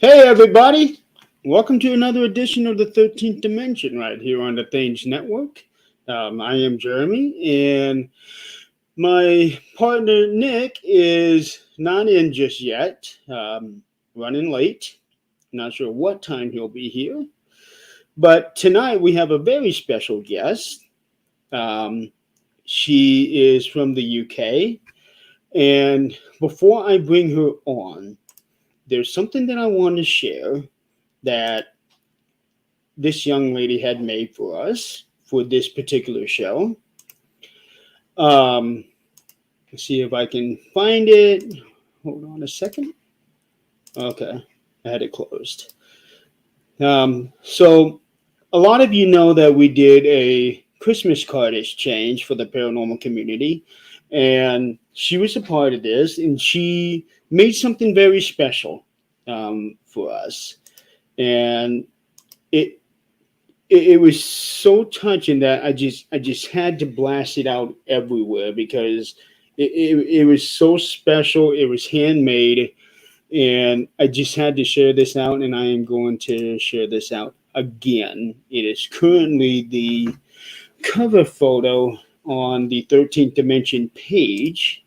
Hey, everybody! Welcome to another edition of the 13th Dimension right here on the Thames Network. I am Jeremy, and my partner Nick is not in just yet, running late. Not sure what time he'll be here. But tonight we have a very special guest. Um, she is from the UK, and before I bring her on, there's something that I want to share that this young lady had made for us for this particular show. Um, let's see if I can find it. Hold on a second. Okay, I had it closed. So, a lot of you know that we did a Christmas card exchange for the paranormal community, and she was a part of this, and she made something very special for us. And it it was so touching that I just had to blast it out everywhere because it was so special. It was handmade, and I just had to share this out, and I am going to share this out again. It is currently the cover photo on the 13th Dimension page.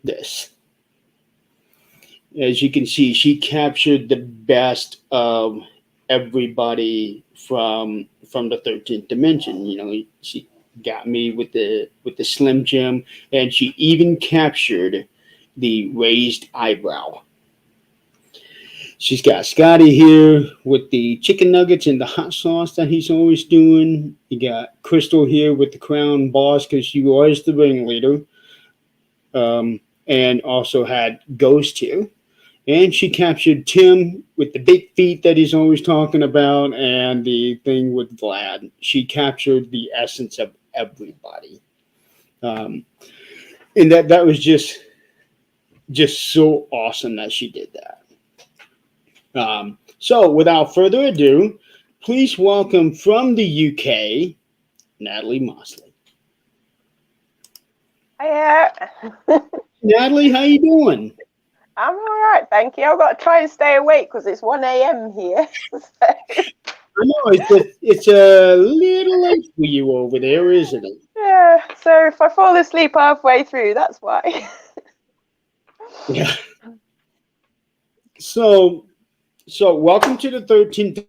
This, as you can see, she captured the best of everybody from the 13th dimension. She got me with the Slim Jim, and she even captured the raised eyebrow. She's got Scotty here with the chicken nuggets and the hot sauce that he's always doing. You got Crystal here with the crown boss because she was the ringleader, and also had Ghost here. And she captured Tim with the big feet that he's always talking about, and the thing with Vlad. She captured the essence of everybody, um, and that was just so awesome that she did that. So, without further ado, please welcome from the UK, Natalie Mosley. Hiya. Natalie, how you doing? I'm all right, thank you. I've got to try and stay awake because it's 1 a.m. here. I know it's a little late for you over there, isn't it? Yeah, so if I fall asleep halfway through, that's why. Yeah. So So, welcome to the 13th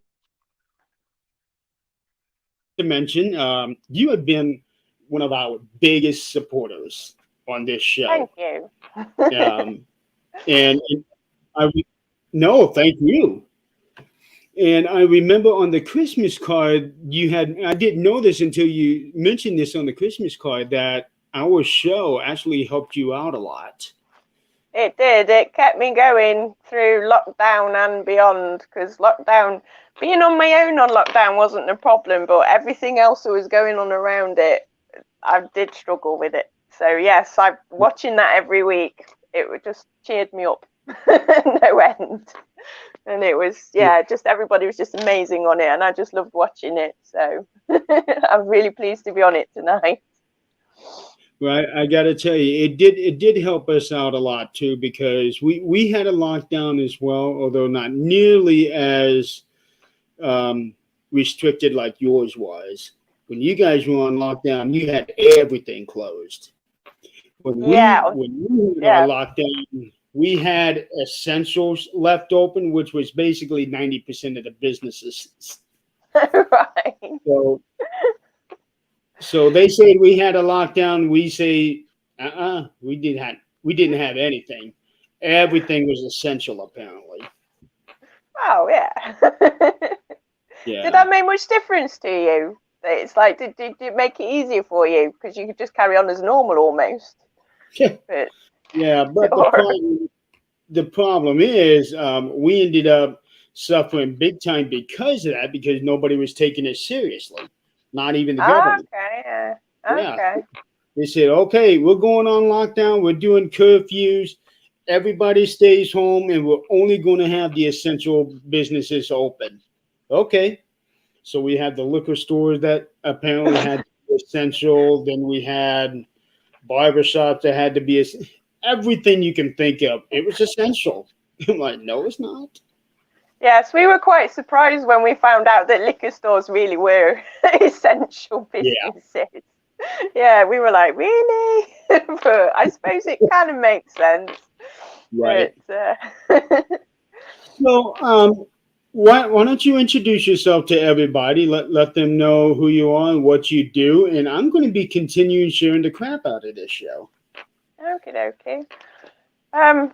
dimension. You have been one of our biggest supporters on this show. Thank you. Um, and I, no, thank you. And I remember on the Christmas card, I didn't know this until you mentioned this on the Christmas card, that our show actually helped you out a lot. It did. It kept me going through lockdown and beyond because being on my own on lockdown wasn't a problem, but everything else that was going on around it, I did struggle with it. So yes, I'm watching that every week. It just cheered me up, no end. And it was, just everybody was just amazing on it, and I just loved watching it. So I'm really pleased to be on it tonight. Right, I got to tell you, it did help us out a lot too because we had a lockdown as well, although not nearly as um, restricted like yours was. When you guys were on lockdown, you had everything closed. Yeah, When we had our yeah, lockdown, we had essentials left open, which was basically 90% of the businesses. right. So so they say we had a lockdown. We say, we didn't have anything. Everything was essential, apparently. Oh, yeah. Did Yeah. that make much difference to you? It's like, did it make it easier for you because you could just carry on as normal almost? But Yeah, but or the problem is we ended up suffering big time because of that, because nobody was taking it seriously, not even the government. okay, yeah, Yeah, okay. they said, okay, we're going on lockdown, we're doing curfews, everybody stays home, and we're only going to have the essential businesses open. Okay, so we had the liquor stores that apparently had to be essential. Then we had barbershops that had to be everything you can think of. It was essential. I'm like, no, it's not. Yes, we were quite surprised when we found out that liquor stores really were essential Yeah, businesses. Yeah, we were like, really? But I suppose it kind of makes sense. right. But So, why don't you introduce yourself to everybody? Let them know who you are and what you do. And I'm going to be continuing sharing the crap out of this show. okay. Um,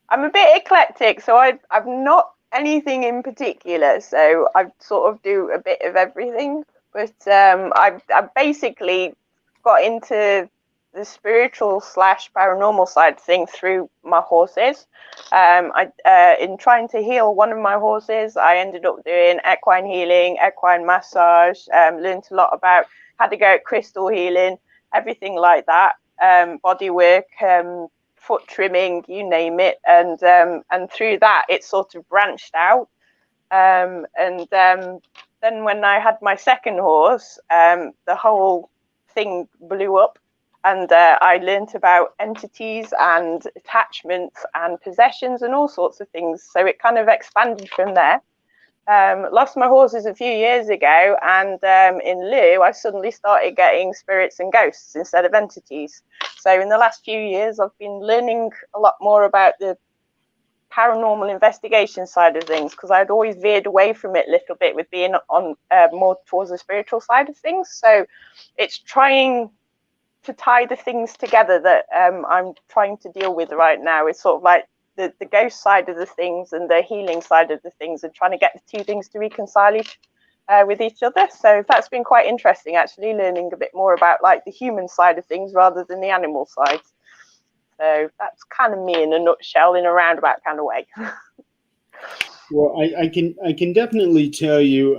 I'm a bit eclectic, so I've not anything in particular. So I sort of do a bit of everything. But I basically got into the spiritual slash paranormal side thing through my horses. In trying to heal one of my horses, I ended up doing equine healing, equine massage. Learned a lot about how to go at crystal healing, everything like that. Body work, foot trimming, you name it, and through that it sort of branched out. Then when I had my second horse, the whole thing blew up, and I learnt about entities and attachments and possessions and all sorts of things. So it kind of expanded from there. Lost my horses a few years ago, and in lieu, I suddenly started getting spirits and ghosts instead of entities. So in the last few years, I've been learning a lot more about the paranormal investigation side of things, because I'd always veered away from it a little bit with being on more towards the spiritual side of things. So it's trying to tie the things together that I'm trying to deal with right now. It's sort of like the ghost side of the things and the healing side of the things, and trying to get the two things to reconcile with each other. So that's been quite interesting, actually, learning a bit more about like the human side of things rather than the animal side. So that's kind of me in a nutshell, in a roundabout kind of way. Well, I can definitely tell you,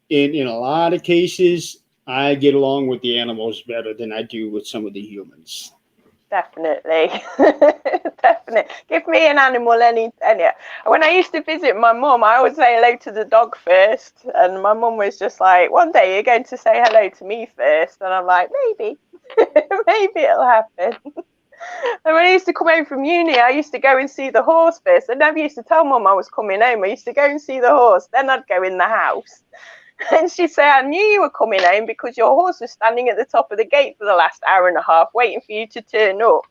in a lot of cases, I get along with the animals better than I do with some of the humans. Definitely. Definitely. Give me an animal any. When I used to visit my mum, I would say hello to the dog first. And my mum was just like, one day you're going to say hello to me first. And I'm like, maybe. Maybe it'll happen. And when I used to come home from uni, I used to go and see the horse first. I never used to tell mum I was coming home. I used to go and see the horse. Then I'd go in the house. And she'd say, I knew you were coming home because your horse was standing at the top of the gate for the last hour and a half waiting for you to turn up.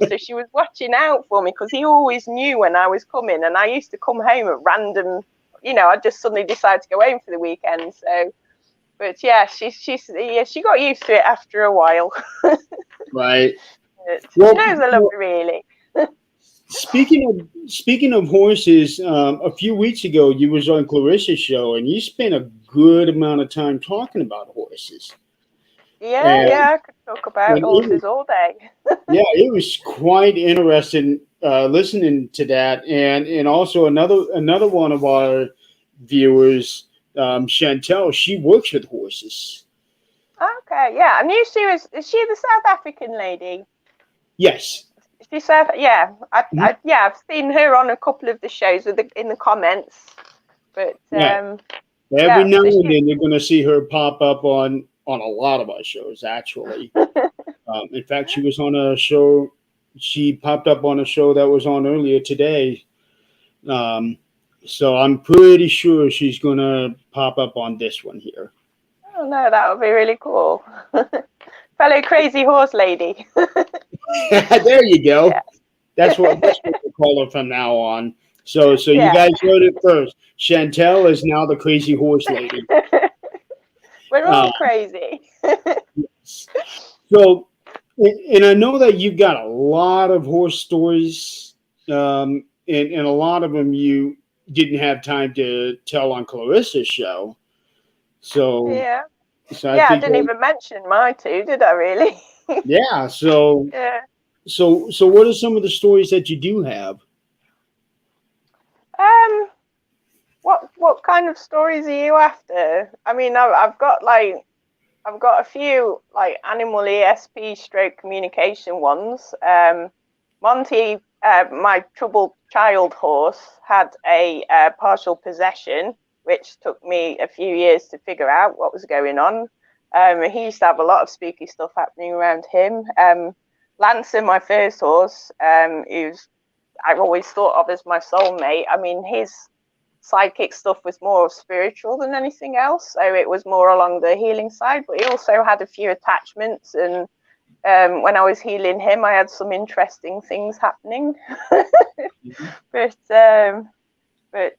So she was watching out for me, because he always knew when I was coming. And I used to come home at random, I'd just suddenly decide to go home for the weekend. So, but yeah, she got used to it after a while. Right. She Well, knows I love her, really. speaking of horses, a few weeks ago you was on Clarissa's show, and you spent a good amount of time talking about horses. And, Yeah, I could talk about and horses all day. yeah, it was quite interesting listening to that. And also another one of our viewers, Chantel, she works with horses. Okay, yeah, I knew she was. Is she the South African lady? Yes. She said, yeah, Mhm. I've seen her on a couple of the shows in the comments. But Right. Every yeah, now so and she. then you're going to see her pop up on a lot of our shows, actually. In fact, she was on a show. She popped up on a show that was on earlier today. Um, so I'm pretty sure she's going to pop up on this one here. Oh no, that would be really cool. Fellow crazy horse lady. There you Yeah, go. That's what we call her from now on. So you yeah. guys heard it first. Chantel is now the crazy horse lady. We're Uh, all crazy. so, and I know that you've got a lot of horse stories, and a lot of them you didn't have time to tell on Clarissa's show. So, Yeah, so I yeah. I think didn't that, even mention my two, did I? Really? yeah. So, Yeah. so, so, what are some of the stories that you do have? Um. What kind of stories are you after? I mean, I've got a few like animal ESP stroke communication ones. Monty, my troubled child horse, had a partial possession, which took me a few years to figure out what was going on. He used to have a lot of spooky stuff happening around him. Lancer, my first horse, who's I've always thought of as my soulmate. I mean, his psychic stuff was more spiritual than anything else, so it was more along the healing side, but he also had a few attachments, and when I was healing him, I had some interesting things happening. but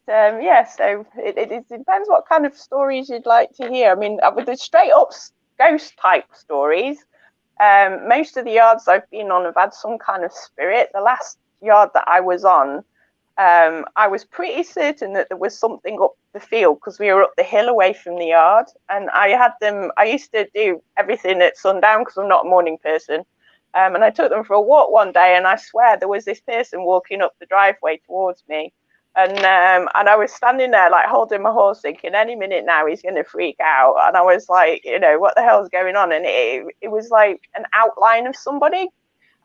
yeah, so it depends what kind of stories you'd like to hear. I mean, with the straight up ghost type stories, most of the yards I've been on have had some kind of spirit. The last yard that I was on, I was pretty certain that there was something up the field because we were up the hill away from the yard, and I used to do everything at sundown because I'm not a morning person, and I took them for a walk one day, and I swear there was this person walking up the driveway towards me, and I was standing there like holding my horse thinking any minute now he's going to freak out, and I was like, what the hell's going on? And it was like an outline of somebody,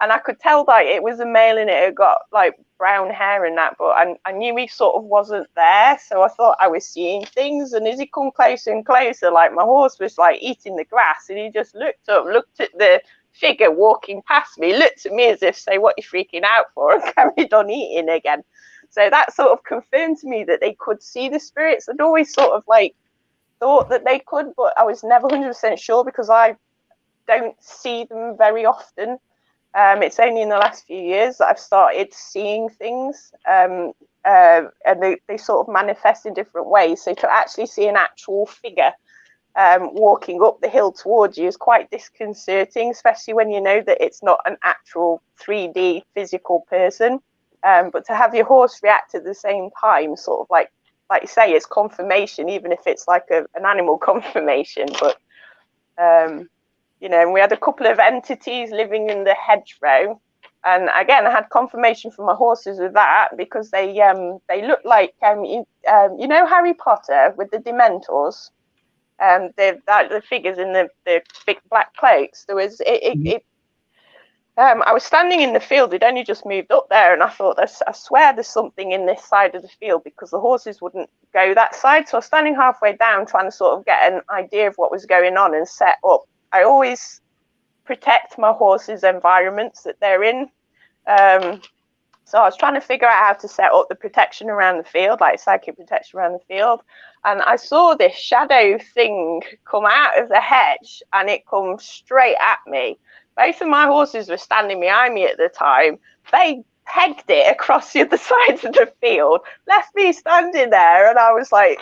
and I could tell that it was a male and it had got like brown hair and that, but I knew he sort of wasn't there, so I thought I was seeing things. And as he come closer and closer, like my horse was like eating the grass, and he just looked up, looked at the figure walking past me, looked at me as if say, what are you freaking out for, and carried on eating again. So that sort of confirmed to me that they could see the spirits. I'd always sort of like thought that they could, but I was never 100% sure because I don't see them very often. It's only in the last few years that I've started seeing things, and they sort of manifest in different ways. So to actually see an actual figure walking up the hill towards you is quite disconcerting, especially when you know that it's not an actual 3D physical person. But to have your horse react at the same time, sort of like you say, it's confirmation, even if it's like an animal confirmation. But and we had a couple of entities living in the hedgerow, and again I had confirmation from my horses of that because they looked like Harry Potter with the Dementors, the figures in the big black cloaks. There was I was standing in the field. It only just moved up there, and I thought, I swear there's something in this side of the field because the horses wouldn't go that side. So I was standing halfway down trying to sort of get an idea of what was going on and set up. I always protect my horses' environments that they're in. So I was trying to figure out how to set up the protection around the field, like psychic protection around the field. And I saw this shadow thing come out of the hedge, and it come straight at me. Both of my horses were standing behind me at the time. They pegged it across the other sides of the field, left me standing there, and I was like,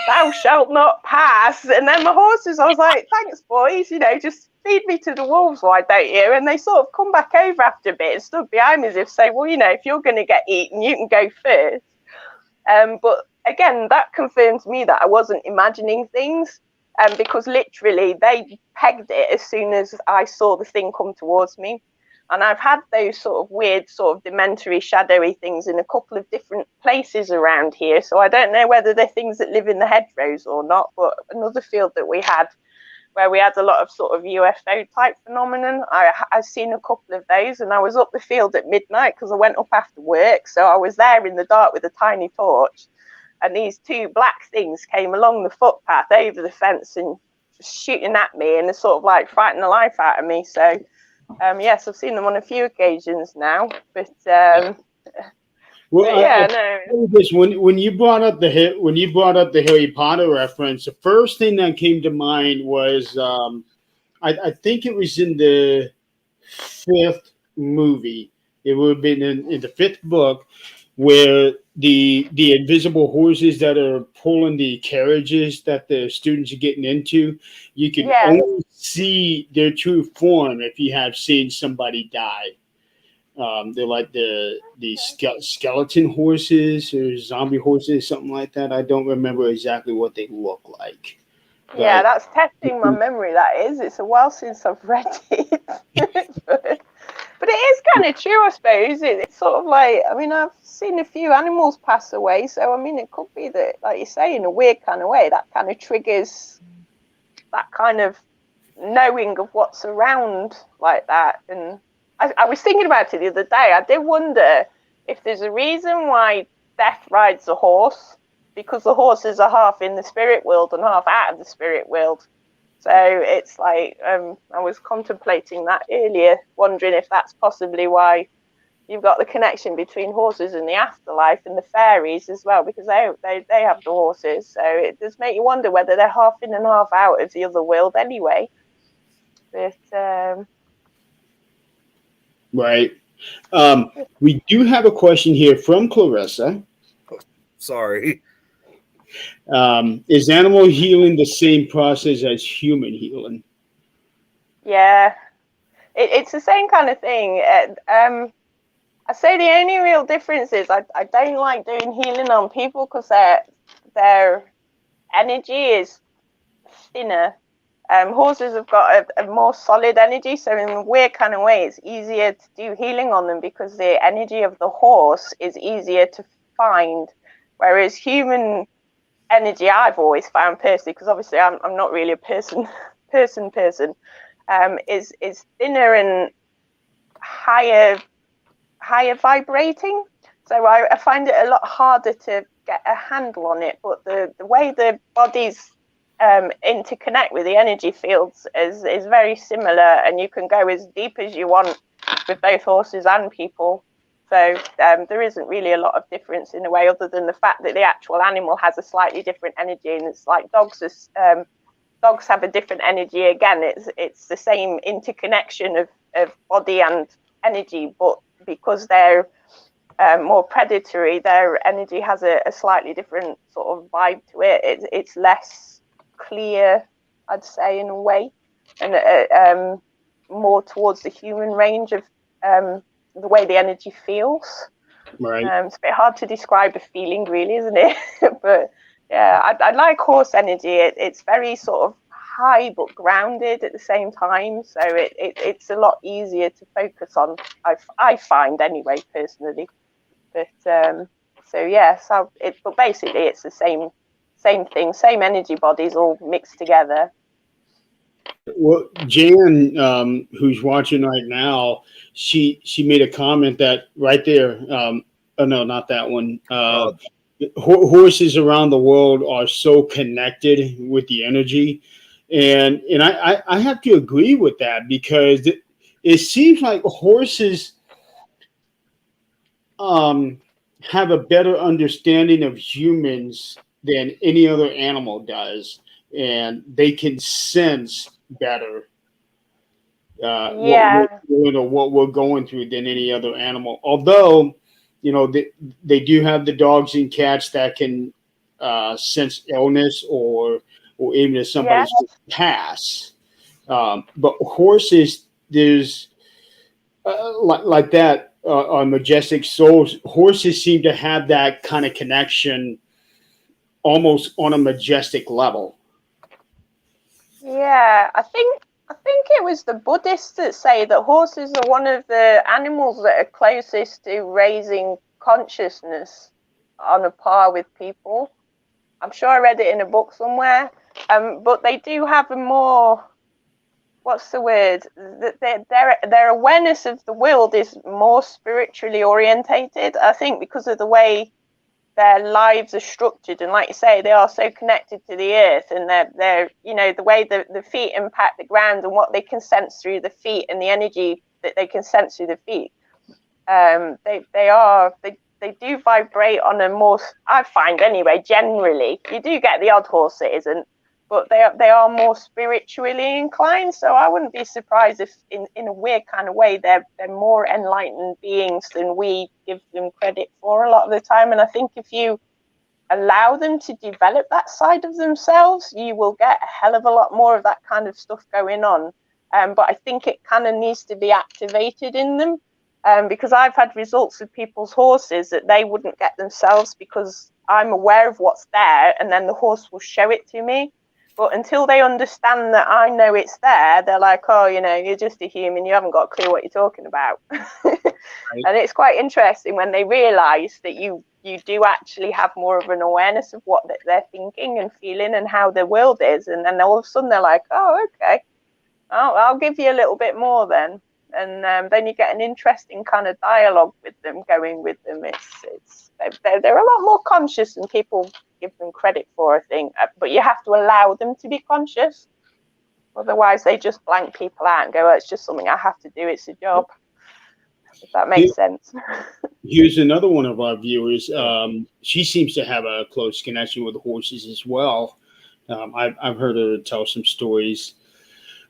thou shalt not pass. And then my horses, I was like, thanks boys, just feed me to the wolves, why don't you? And they sort of come back over after a bit and stood behind me as if say, well, if you're going to get eaten, you can go first. But again, that confirms me that I wasn't imagining things, because literally they pegged it as soon as I saw the thing come towards me. And I've had those sort of weird, sort of dementory, shadowy things in a couple of different places around here. So I don't know whether they're things that live in the hedgerows or not. But another field that we had, where we had a lot of sort of UFO type phenomenon, I've seen a couple of those. And I was up the field at midnight because I went up after work. So I was there in the dark with a tiny torch. And these two black things came along the footpath over the fence and just shooting at me, and they sort of like frightened the life out of me. So yes, I've seen them on a few occasions now, but when you brought up the Harry Potter reference, the first thing that came to mind was I think it was in the fifth movie. It would have been in the fifth book, where the invisible horses that are pulling the carriages that the students are getting into, you can only see their true form if you have seen somebody die. They're like the skeleton horses or zombie horses, something like that. I don't remember exactly what they look like. Yeah, that's testing my memory. That is. It's a while since I've read it. But it is kind of true, I suppose. It's sort of like, I've seen a few animals pass away, so it could be that, like you say, in a weird kind of way, that kind of triggers that kind of knowing of what's around like that. And I was thinking about it the other day. I did wonder if there's a reason why death rides a horse, because the horses are half in the spirit world and half out of the spirit world. So it's like, I was contemplating that earlier, wondering if that's possibly why you've got the connection between horses and the afterlife and the fairies as well, because they have the horses. So it does make you wonder whether they're half in and half out of the other world anyway. But Right. We do have a question here from Clarissa. Sorry. Is animal healing the same process as human healing? yeah, it's the same kind of thing. I say the only real difference is I don't like doing healing on people because their energy is thinner. Horses have got a more solid energy, so in a weird kind of way, it's easier to do healing on them because the energy of the horse is easier to find, whereas human energy, I've always found personally, because obviously I'm not really a person, is thinner and higher vibrating. So I find it a lot harder to get a handle on it. But the way the bodies interconnect with the energy fields is very similar, and you can go as deep as you want with both horses and people. So there isn't really a lot of difference in a way, other than the fact that the actual animal has a slightly different energy, and it's like dogs have a different energy. Again, it's the same interconnection of body and energy, but because they're more predatory, their energy has a slightly different sort of vibe to it. It's less clear, I'd say, in a way, and more towards the human range of the way the energy feels. Right. It's a bit hard to describe a feeling, really, isn't it? But yeah, I like horse energy. It's very sort of high but grounded at the same time, so it's a lot easier to focus on. I find anyway, personally. But so yeah, but basically it's the same thing, same energy bodies all mixed together. Well, Jan, who's watching right now, she made a comment that right there. Oh no, not that one. Horses around the world are so connected with the energy, and I have to agree with that, because it seems like horses have a better understanding of humans than any other animal does, and they can sense better Yeah. what we're going through than any other animal. Although, they do have the dogs and cats that can sense illness, or even if somebody's pass. But horses, there's like that on majestic souls. Horses seem to have that kind of connection, almost on a majestic level. Yeah, I think it was the Buddhists that say that horses are one of the animals that are closest to raising consciousness on a par with people. I'm sure I read it in a book somewhere. But they do have a more, what's the word? Their awareness of the world is more spiritually orientated, I think, because of the way their lives are structured, and like you say, they are so connected to the earth, and they're the way the feet impact the ground and what they can sense through the feet and the energy that they can sense through the feet. They do vibrate on a more, I find anyway, generally. You do get the odd horse that isn't, but they are more spiritually inclined. So I wouldn't be surprised if in a weird kind of way they're more enlightened beings than we give them credit for a lot of the time. And I think if you allow them to develop that side of themselves, you will get a hell of a lot more of that kind of stuff going on. But I think it kind of needs to be activated in them, because I've had results with people's horses that they wouldn't get themselves, because I'm aware of what's there, and then the horse will show it to me. But until they understand that I know it's there, they're like, oh, you're just a human. You haven't got a clue what you're talking about. Right. And it's quite interesting when they realise that you do actually have more of an awareness of what they're thinking and feeling and how the world is. And then all of a sudden they're like, oh, okay, I'll give you a little bit more then. And then you get an interesting kind of dialogue with them, going with them. They're a lot more conscious than people give them credit for, I think. But you have to allow them to be conscious. Otherwise, they just blank people out and go, oh, it's just something I have to do. It's a job. if that makes sense. Here's another one of our viewers. She seems to have a close connection with horses as well. I've heard her tell some stories.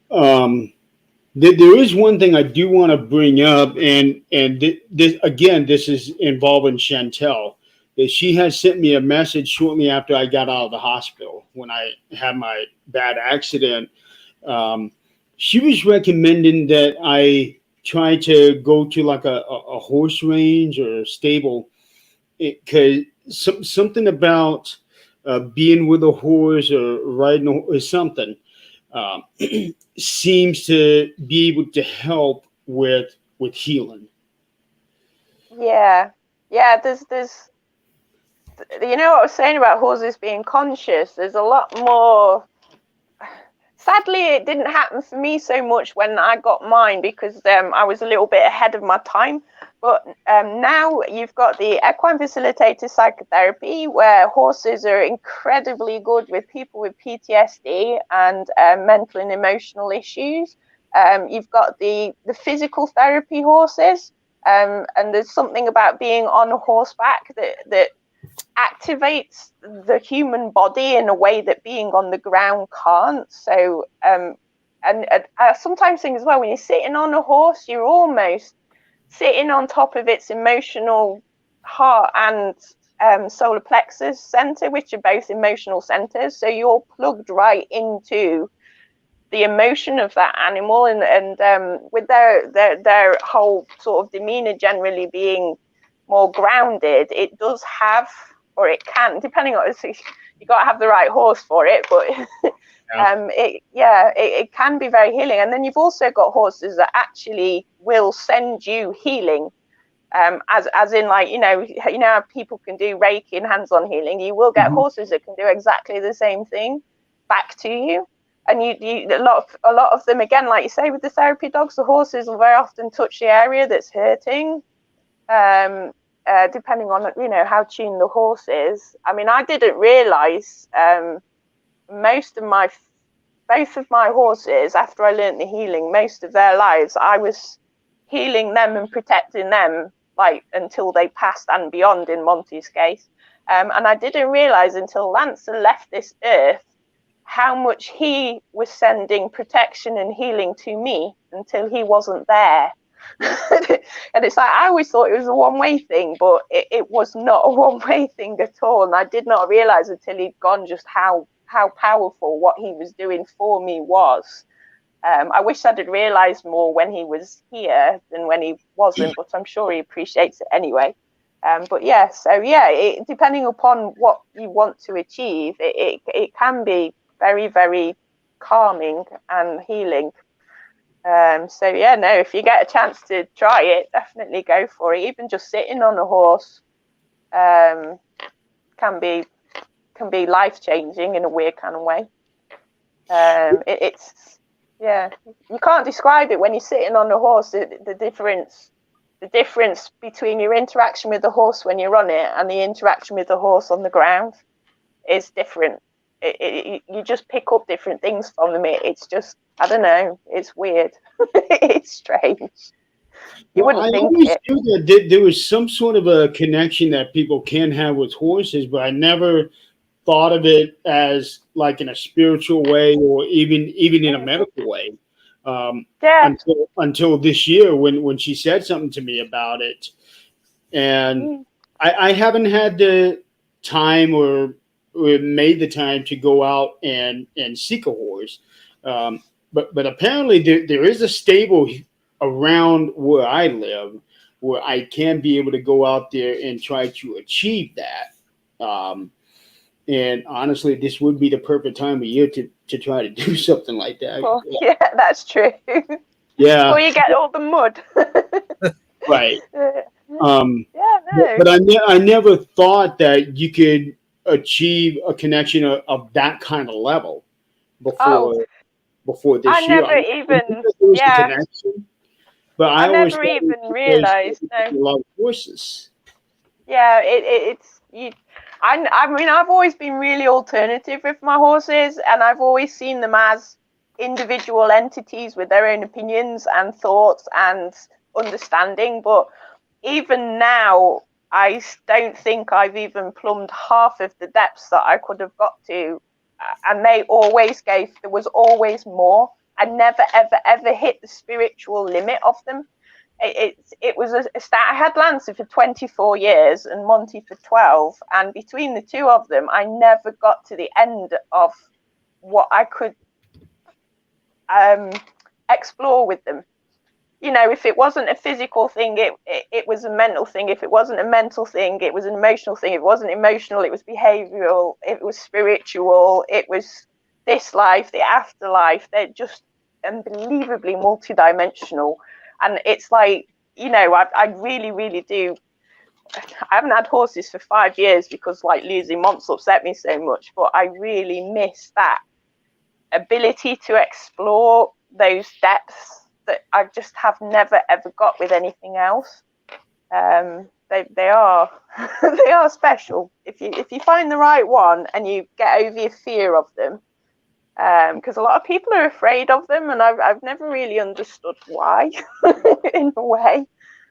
There is one thing I do want to bring up, and this is involving Chantel. That she has sent me a message shortly after I got out of the hospital when I had my bad accident. She was recommending that I try to go to like a horse range or a stable, because something about being with a horse or riding or something um, seems to be able to help with healing. Yeah, there's you know what I was saying about horses being conscious. There's a lot more. Sadly, it didn't happen for me so much when I got mine, because I was a little bit ahead of my time. But now you've got the equine facilitated psychotherapy, where horses are incredibly good with people with PTSD and mental and emotional issues. You've got the physical therapy horses, and there's something about being on a horseback that activates the human body in a way that being on the ground can't. So and I sometimes think as well, when you're sitting on a horse, you're almost sitting on top of its emotional heart and solar plexus center, which are both emotional centers. So you're plugged right into the emotion of that animal, and with their whole sort of demeanor generally being more grounded, it does have, or it can, depending on, you got to have the right horse for it, but it can be very healing. And then you've also got horses that actually will send you healing, as in, like, you know how people can do Reiki and hands-on healing. You will get horses that can do exactly the same thing back to you. And you a lot of them, again, like you say with the therapy dogs, the horses will very often touch the area that's hurting, depending on how tuned the horse is. I mean, I didn't realize both of my horses, after I learned the healing, most of their lives I was healing them and protecting them, like, until they passed and beyond, in Monty's case. And I didn't realize until Lancer left this earth how much he was sending protection and healing to me until he wasn't there. And it's like, I always thought it was a one-way thing, but it was not a one-way thing at all. And I did not realize until he'd gone just how powerful what he was doing for me was. I wish I'd have realized more when he was here than when he wasn't, but I'm sure he appreciates it anyway. But yeah, so yeah, depending upon what you want to achieve, it can be very, very calming and healing. So yeah, no, if you get a chance to try it, definitely go for it. Even just sitting on a horse can be life-changing in a weird kind of way. It's you can't describe it when you're sitting on a horse. The difference between your interaction with the horse when you're on it and the interaction with the horse on the ground is different. You just pick up different things from them. It's just, I don't know, it's weird. It's strange. You wouldn't think always it. knew that there was some sort of a connection that people can have with horses, but I never thought of it as like in a spiritual way or even in a medical way. Until this year when she said something to me about it. And I haven't had the time or made the time to go out and seek a horse. But apparently there is a stable around where I live where I can be able to go out there and try to achieve that. And honestly, this would be the perfect time of year to try to do something like that. Well, yeah, that's true. Yeah. Before you get all the mud. Right. No. But I never thought that you could achieve a connection of that kind of level before this I year. never even, The connection, but I always never even realized. a lot of voices. Yeah, it's you. I mean, I've always been really alternative with my horses, and I've always seen them as individual entities with their own opinions and thoughts and understanding. But even now, I don't think I've even plumbed half of the depths that I could have got to. And there was always more. I never, ever, ever hit the spiritual limit of them. It was a start. I had Lancer for 24 years and Monty for 12. And between the two of them, I never got to the end of what I could explore with them. You know, if it wasn't a physical thing, it was a mental thing. If it wasn't a mental thing, it was an emotional thing. If it wasn't emotional, it was behavioral. It was spiritual. It was this life, the afterlife. They're just unbelievably multidimensional. And it's like, you know, I really, really do. I haven't had horses for 5 years because, like, losing Momps upset me so much. But I really miss that ability to explore those depths that I just have never ever got with anything else. They are they are special if you find the right one and you get over your fear of them. Because a lot of people are afraid of them, and I've never really understood why. In a way,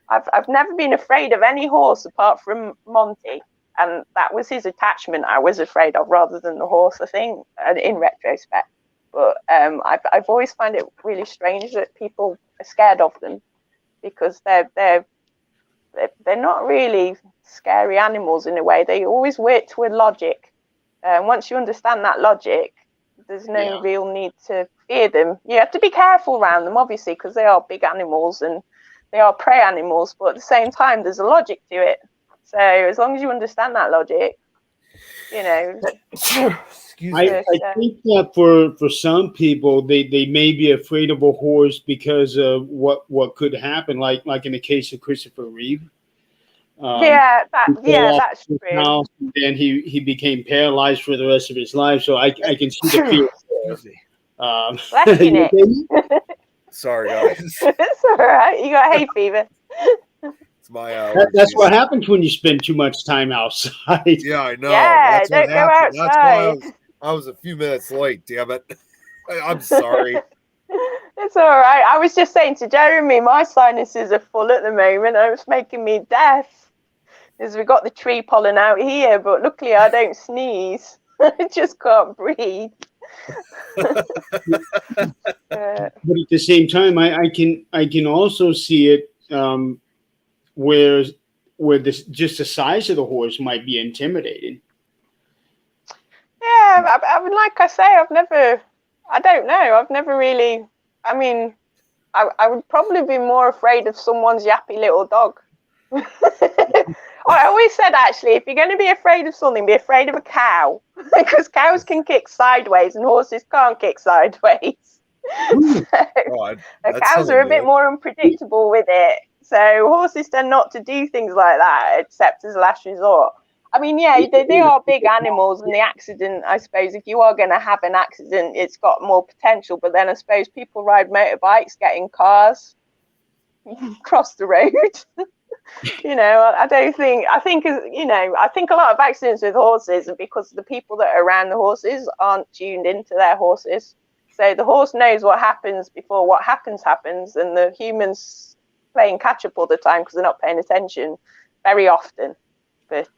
I've never been afraid of any horse apart from Monty, and that was his attachment I was afraid of rather than the horse, I think, in retrospect. But I've always found it really strange that people are scared of them, because they're not really scary animals in a way. They always work toward logic. Once you understand that logic, there's no real need to fear them. You have to be careful around them, obviously, because they are big animals and they are prey animals. But at the same time, there's a logic to it. So as long as you understand that logic, you know. I think that for some people, they may be afraid of a horse because of what could happen, like in the case of Christopher Reeve. That's true. And then he became paralyzed for the rest of his life. So I can see the fear. Bless you, Nick. Sorry, guys. It's all right. You got hay fever. It's my that's what happens when you spend too much time outside. Yeah, I know. Yeah, that's don't what go happened. outside. That's why I was a few minutes late. Damn it. I'm sorry. It's all right. I was just saying to Jeremy, my sinuses are full at the moment, and it's making me deaf. Because we've got the tree pollen out here, but luckily I don't sneeze. I just can't breathe. But at the same time, I can also see it where this just the size of the horse might be intimidating. Yeah, I mean, like I say, I don't know. I've never really. I mean, I would probably be more afraid of someone's yappy little dog. I always said, actually, if you're going to be afraid of something, be afraid of a cow, because cows can kick sideways and horses can't kick sideways. Cows are a bit more unpredictable with it. So horses tend not to do things like that, except as a last resort. I mean, yeah, they are big animals, and the accident, I suppose, if you are going to have an accident, it's got more potential. But then I suppose people ride motorbikes, get in cars, cross the road. You know, I think a lot of accidents with horses are because the people that are around the horses aren't tuned into their horses. So the horse knows what happens before what happens, and the humans playing catch up all the time because they're not paying attention very often. But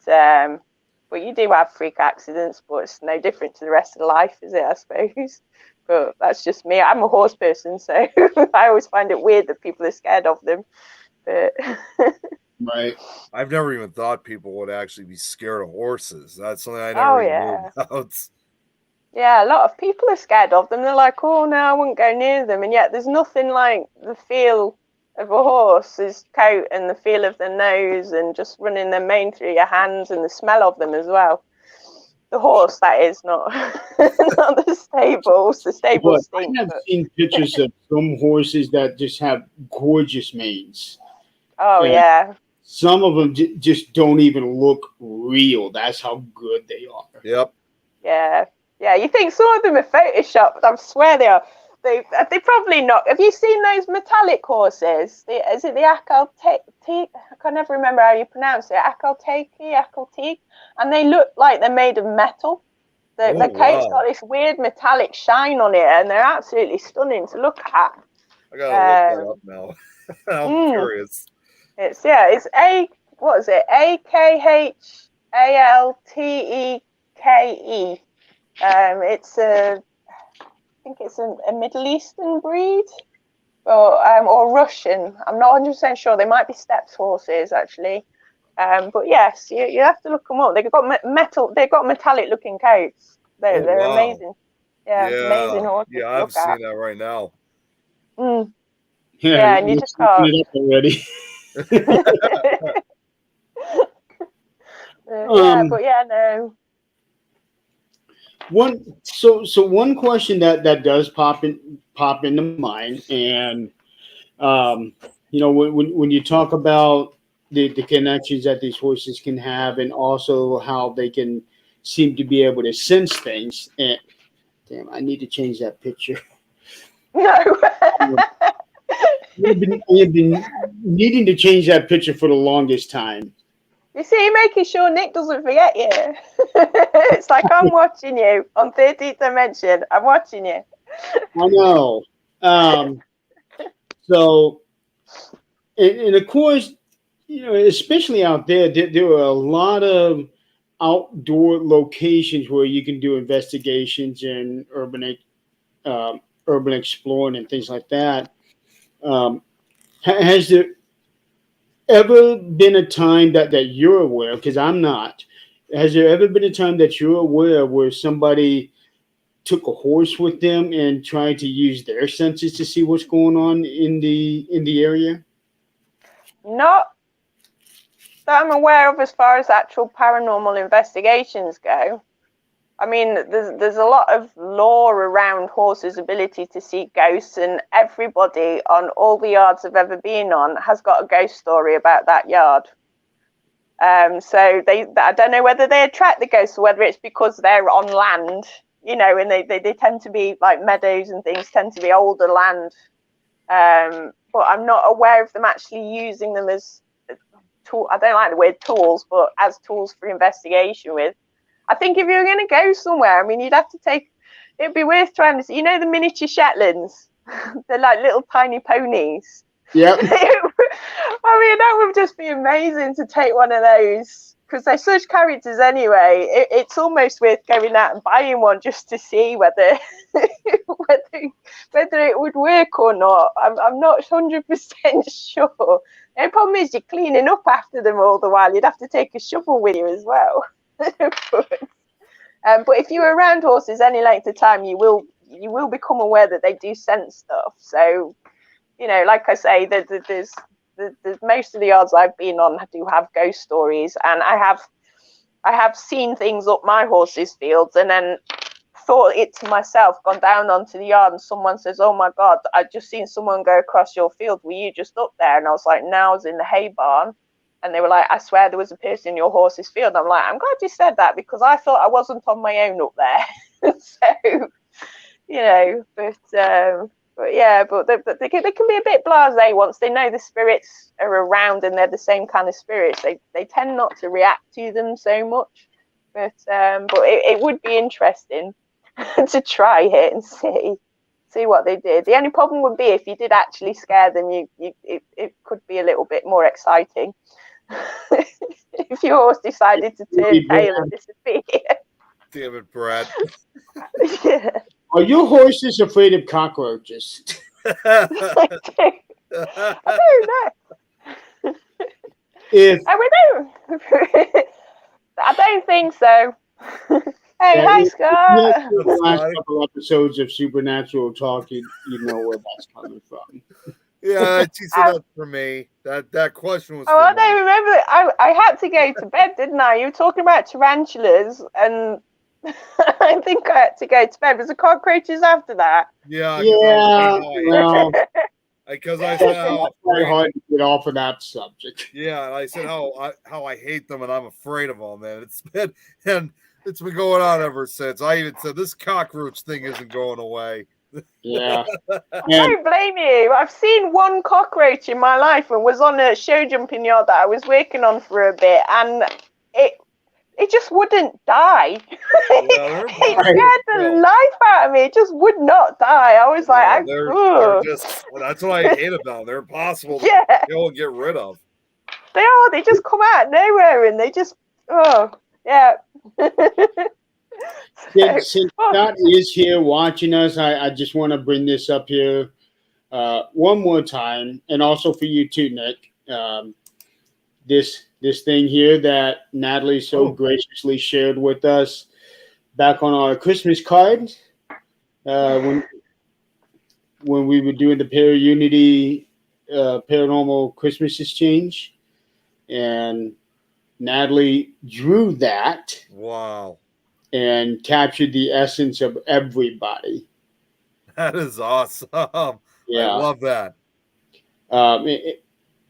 you do have freak accidents, but it's no different to the rest of life, is it, I suppose? But that's just me. I'm a horse person, so I always find it weird that people are scared of them. But right. I've never even thought people would actually be scared of horses. That's something I never knew about. Yeah, a lot of people are scared of them. They're like, oh no, I wouldn't go near them. And yet there's nothing like the feel of a horse's coat and the feel of their nose and just running their mane through your hands and the smell of them as well. The horse, that is, not not the stables. The stables stink. I have seen pictures of some horses that just have gorgeous manes. Oh, and yeah. Some of them just don't even look real. That's how good they are. Yep. Yeah. Yeah, you think some of them are photoshopped. I swear they are. They probably not. Have you seen those metallic horses? Is it the Akalteiki? I can never remember how you pronounce it. Akalteiki. And they look like they're made of metal. Their coat's got this weird metallic shine on it, and they're absolutely stunning to look at. I gotta look that up now. I'm curious. It's what is it? AKHALTEKE. It's I think it's a Middle Eastern breed, or Russian. I'm not 100% sure. They might be steppe horses actually. But yes, you have to look them up. They've got metallic looking coats. They're wow. amazing. Yeah, amazing horses. Yeah, I'm seeing that right now. Yeah, and you just can't. It up already. But yeah, no. One question that does pop into mind, and when you talk about the connections that these horses can have, and also how they can seem to be able to sense things. And damn, I need to change that picture. No. I've been needing to change that picture for the longest time. You see, making sure Nick doesn't forget you. It's like I'm watching you on 13th Dimension. I'm watching you. I know. So, and of course, especially out there are a lot of outdoor locations where you can do investigations and urban exploring and things like that. Has there ever been a time that you're aware, because I'm not, has there ever been a time that you're aware where somebody took a horse with them and tried to use their senses to see what's going on in the area? Not that I'm aware of as far as actual paranormal investigations go. I mean, there's a lot of lore around horses' ability to see ghosts, and everybody on all the yards I've ever been on has got a ghost story about that yard. So I don't know whether they attract the ghosts or whether it's because they're on land, and they tend to be like meadows and things tend to be older land. But I'm not aware of them actually using them as tool. I don't like the word tools, but as tools for investigation with. I think if you were going to go somewhere, I mean, you'd have to it'd be worth trying to see, the miniature Shetlands. They're like little tiny ponies. Yeah. I mean, that would just be amazing to take one of those, because they're such characters anyway. It's almost worth going out and buying one just to see whether it would work or not. I'm not 100% sure. The problem is you're cleaning up after them all the while. You'd have to take a shovel with you as well. But if you're around horses any length of time, you will become aware that they do sense stuff. So, like I say, there's most of the yards I've been on do have ghost stories, and I have seen things up my horse's fields, and then thought it to myself, gone down onto the yard, and someone says, "Oh my God, I just seen someone go across your field. Were you just up there?" And I was like, "No, I was in the hay barn." And they were like, "I swear there was a person in your horse's field." I'm like, "I'm glad you said that, because I thought I wasn't on my own up there." So, but yeah, but they can be a bit blasé once they know the spirits are around and they're the same kind of spirits. They tend not to react to them so much. But it would be interesting to try it and see what they did. The only problem would be if you did actually scare them, it could be a little bit more exciting. If your horse decided to turn tail and disappear. Damn it, Brad. Yeah. Are your horses afraid of cockroaches? I don't know. I don't think so. Hey, hi, Scott. The last couple episodes of Supernatural Talk, you know where that's coming from. Yeah, she said that for me. That question was. Oh, I don't remember. I had to go to bed, didn't I? You were talking about tarantulas, and I think I had to go to bed. Was the cockroaches after that? Yeah. Well, because I said how it's very hard to get off of that subject. Yeah, and I said how I hate them and I'm afraid of them, and it's been going on ever since. I even said this cockroach thing isn't going away. Yeah. I don't blame you. I've seen one cockroach in my life and was on a show jumping yard that I was working on for a bit, and it just wouldn't die. Yeah, It scared the life out of me. It just would not die. I was like, they're just, that's what I hate about them. They're impossible to kill and get rid of. They are. They just come out of nowhere and they just, Since Scott is here watching us, I just want to bring this up here one more time, and also for you too, Nick. This thing here that Natalie so graciously shared with us back on our Christmas card when we were doing the Unity Paranormal Christmas Exchange, and Natalie drew that. Wow. And captured the essence of everybody. That is awesome. Yeah. I love that. And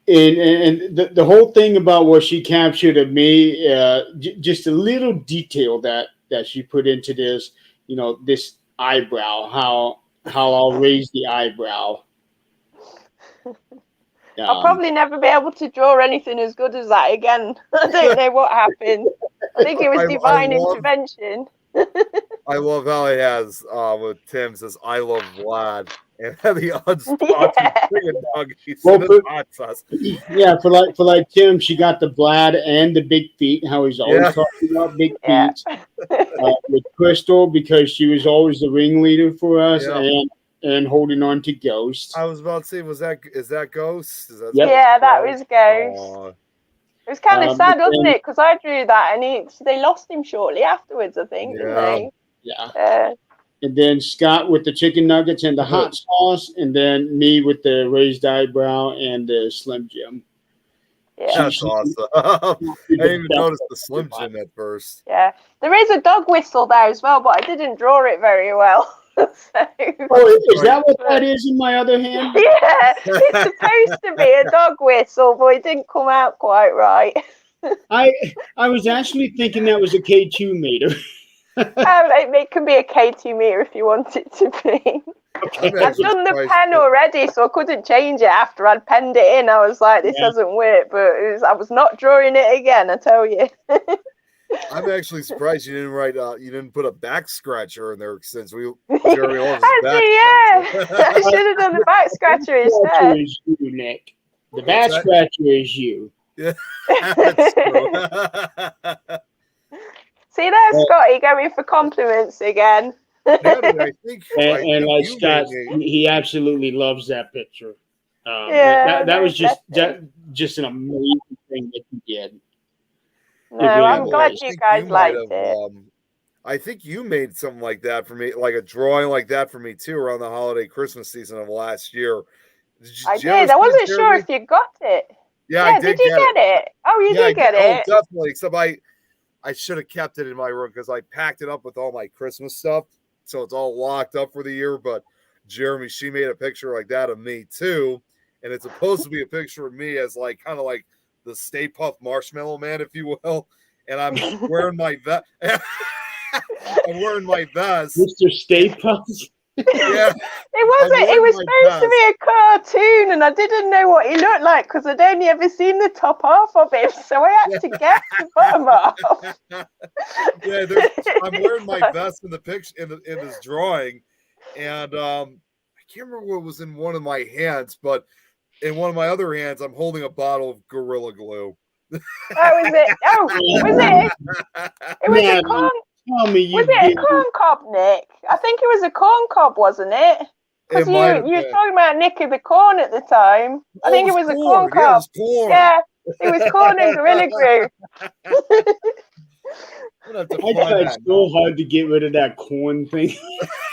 the whole thing about what she captured of me, just a little detail that she put into this, this eyebrow, how I'll raise the eyebrow. I'll probably never be able to draw anything as good as that again. I don't know what happened. I think it was divine intervention. I love how he has with Tim says, "I love Vlad," and the unsponsored chicken nuggies in his hot sauce. Yeah, for like Tim, she got the Vlad and the big feet. How he's always talking about big feet. With Crystal, because she was always the ringleader for us, and holding on to Ghost. I was about to say, is that Ghost? Is that that was Ghost. It was kind of sad, wasn't it? Because I drew that, and they lost him shortly afterwards, I think, didn't they? Yeah. And then Scott with the chicken nuggets and the hot sauce, and then me with the raised eyebrow and the Slim Jim. Yeah. That's awesome. I didn't even notice the Slim Jim at first. Yeah. There is a dog whistle there as well, but I didn't draw it very well. Oh, is that what that is in my other hand? Yeah, it's supposed to be a dog whistle, but it didn't come out quite right. I was actually thinking that was a K2 meter. It can be a K2 meter if you want it to be. Okay. I've done the pen already, so I couldn't change it after I'd penned it in. I was like, this doesn't work, but I was not drawing it again, I tell you. I'm actually surprised you didn't write. You didn't put a back scratcher in there since Jeremy loves his back. I should have done the back scratcher instead. Is you, Nick. The back scratcher is you. Yeah, that's true. See there, Scotty, going for compliments again. I think, and like Scott, he absolutely loves that picture. That was just an amazing thing that he did. No, I'm glad you guys liked it. I think you made something like that for me, like a drawing like that for me too, around the holiday Christmas season of last year. I did. I wasn't sure if you got it. Yeah, I did. Did you get it? Oh, you did get it. Oh, definitely. Except I should have kept it in my room because I packed it up with all my Christmas stuff, so it's all locked up for the year. But Jeremy, she made a picture like that of me too, and it's supposed to be a picture of me as like kind of like the Stay Puft Marshmallow Man, if you will, and I'm wearing my vest. I'm wearing my vest. Mr. Stay Puft. Yeah, it was supposed to be a cartoon, and I didn't know what he looked like because I'd only ever seen the top half of him, so I had to guess the bottom half. Yeah, I'm wearing my vest in the picture in this drawing, and I can't remember what was in one of my hands, but in one of my other hands, I'm holding a bottle of Gorilla Glue. Was it? Oh, was it? It was a corn. Was it a corn cob, Nick? I think it was a corn cob, wasn't it? Because you were talking about Nick of the Corn at the time. I think it was a corn cob. Yeah, it was corn and Gorilla Glue. I tried so hard to get rid of that corn thing.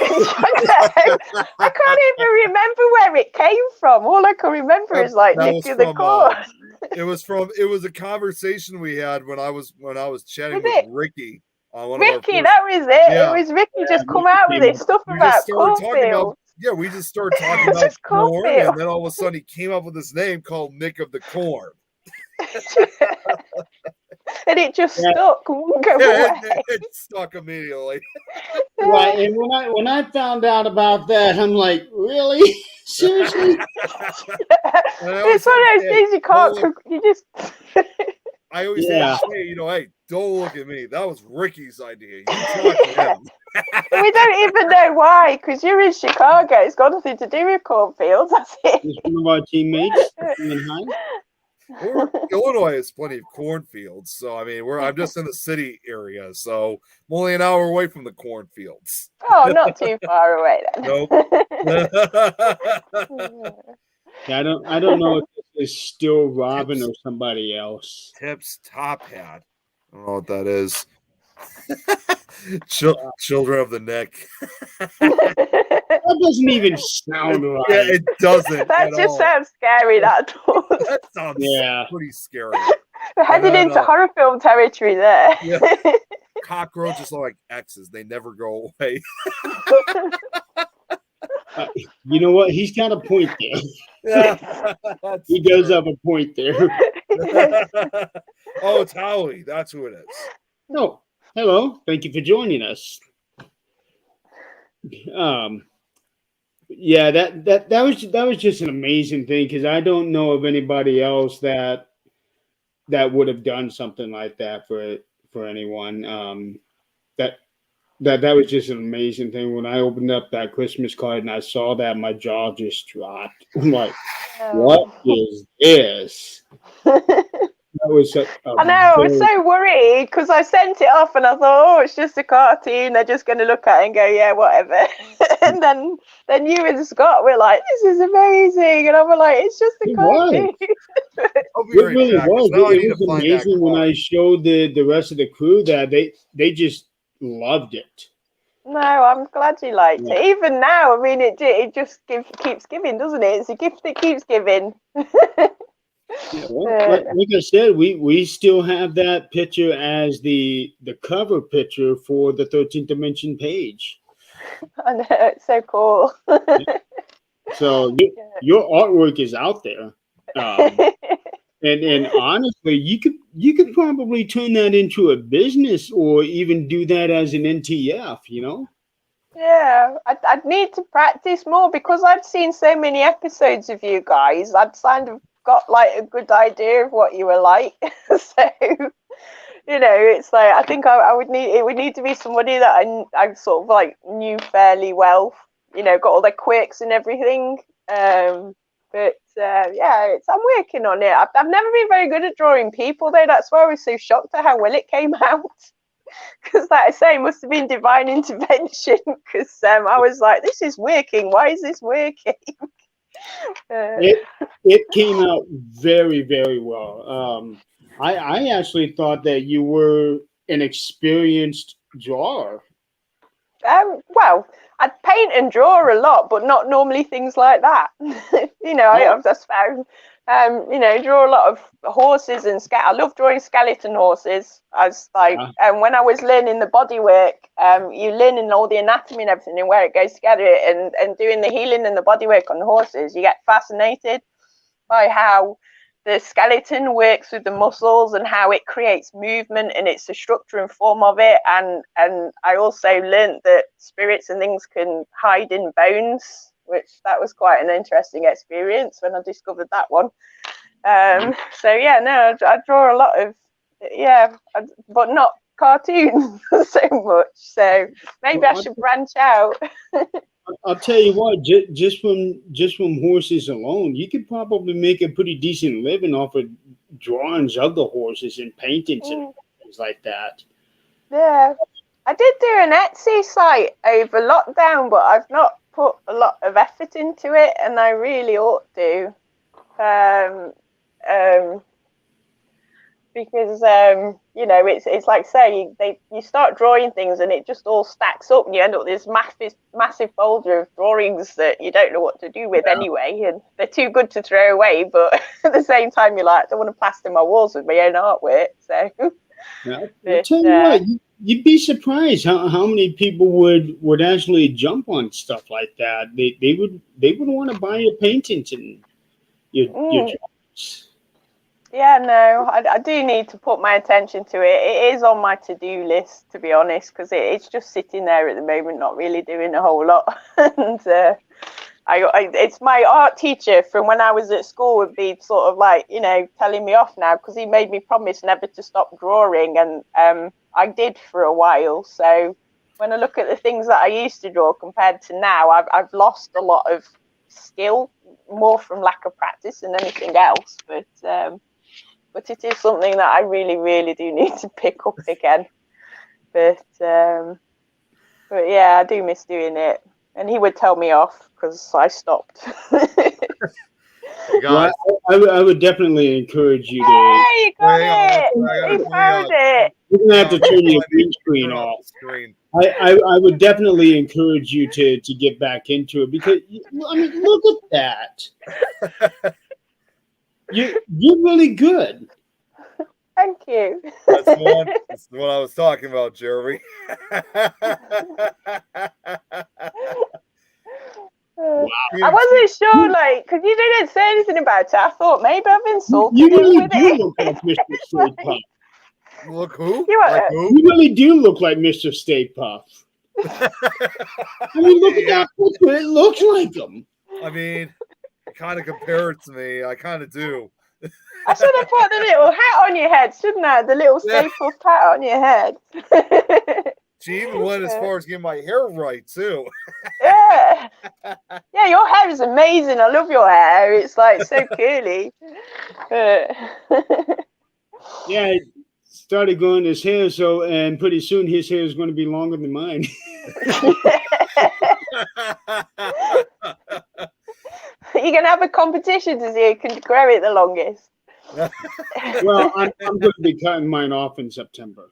I can't even remember where it came from. All I can remember is like Nick of the Corn. It was a conversation we had when I was chatting with Ricky. Ricky, that was it. Yeah. It was Ricky just come out with his stuff about cornfields. Yeah, we just started talking about corn, and then all of a sudden he came up with this name called Nick of the Corn. And it just stuck. Wouldn't go away. It stuck immediately. Right, and when I found out about that, I'm like, really? Seriously? It's one of those things you can't. You just. I always Yeah. say, you know, hey, don't look at me. That was Ricky's idea. You talk to him. We don't even know why, because you're in Chicago. It's got nothing to do with cornfields, has it? He's one of our teammates in high. Or Illinois has plenty of cornfields, so I mean, I'm just in the city area, so I'm only an hour away from the cornfields. Oh, not too far away then. Nope. Yeah, I don't know if it's still Robin or somebody else. Tip's top hat. I don't know what that is. Children of the Neck. That doesn't even sound right. Yeah, it doesn't. That just sounds scary. That does. That sounds pretty scary. We're heading into horror film territory there. Yeah. Cockroaches are like X's; they never go away. You know what? He's got a point there. Yeah, he does have a point there. Oh, it's Howie. That's who it is. No. Hello. Thank you for joining us. Yeah, that was just an amazing thing, because I don't know of anybody else that would have done something like that for anyone. That was just an amazing thing. When I opened up that Christmas card and I saw that, my jaw just dropped. I'm like, what is this? That was I know, I was so worried because I sent it off and I thought, oh, it's just a cartoon. They're just going to look at it and go, yeah, whatever. And then you and Scott were like, this is amazing. And I was like, it's just a cartoon. It really was. It was amazing when I showed the rest of the crew that they just loved it. No, I'm glad you liked it. Even now, I mean, it just keeps giving, doesn't it? It's a gift that keeps giving. Yeah, well, like I said, we still have that picture as the cover picture for the 13th Dimension page. I know, it's so cool. So your artwork is out there, and honestly, you could probably turn that into a business or even do that as an NTF. You know. Yeah, I'd need to practice more because I've seen so many episodes of you guys. I'd kind of got like a good idea of what you were like. So, you know, it's like I think it would need to be somebody that I sort of like knew fairly well. You know, got all their quirks and everything. But yeah, I'm working on it. I've never been very good at drawing people though. That's why I was so shocked at how well it came out. Because, like I say, it must have been divine intervention. Because I was like, this is working. Why is this working? It came out very, very well. I actually thought that you were an experienced drawer. Well, I paint and draw a lot, but not normally things like that. You know, I've just found, you know, draw a lot of horses and I love drawing skeleton horses. And when I was learning the body work, you learning all the anatomy and everything and where it goes together, and doing the healing and the body work on the horses, you get fascinated by how the skeleton works with the muscles and how it creates movement, and it's the structure and form of it. And I also learned that spirits and things can hide in bones, which that was quite an interesting experience when I discovered that one. So yeah, no, I draw a lot of, but not cartoons so much. So maybe I should branch out. I'll tell you what, just from horses alone, you could probably make a pretty decent living off of drawings of the horses and paintings and things like that. Yeah, I did do an Etsy site over lockdown, but I've not put a lot of effort into it, and I really ought to. Because you know, it's like say you start drawing things and it just all stacks up and you end up with this massive folder of drawings that you don't know what to do with anyway, and they're too good to throw away, but at the same time you're like, I don't want to plaster my walls with my own artwork. So I'll tell you what, you'd be surprised how many people would actually jump on stuff like that. They would want to buy your paintings and your drawings. Yeah, no, I do need to put my attention to it. It is on my to-do list, to be honest, because it's just sitting there at the moment, not really doing a whole lot. And It's my art teacher from when I was at school would be sort of like, you know, telling me off now because he made me promise never to stop drawing, and I did for a while. So when I look at the things that I used to draw compared to now, I've lost a lot of skill, more from lack of practice than anything else. But it is something that I really, really do need to pick up again. But yeah, I do miss doing it. And he would tell me off because I stopped. Well, I would definitely encourage you to. Hey, you got it! You found it! You're going to have to turn your green screen off. I would definitely encourage you to get back into it because, I mean, look at that. You're really good. Thank you. That's what I was talking about, Jeremy. Wow. I wasn't sure, like, because you didn't say anything about it. I thought maybe I've insulted you him really with do it. look like Mr. Stay Puft. Look who? You really do look like Mr. Stay Puft. I mean, look at that picture. It looks like him. I mean, kind of compare it to me. I kind of do. I should have put the little hat on your head, shouldn't I? The little Stay Puft hat on your head. She even went as far as getting my hair right, too. Yeah. Yeah, your hair is amazing. I love your hair. It's like so curly. Yeah, I started growing his hair, and pretty soon his hair is going to be longer than mine. You're going to have a competition to see who can grow it the longest. Well, I'm going to be cutting mine off in September.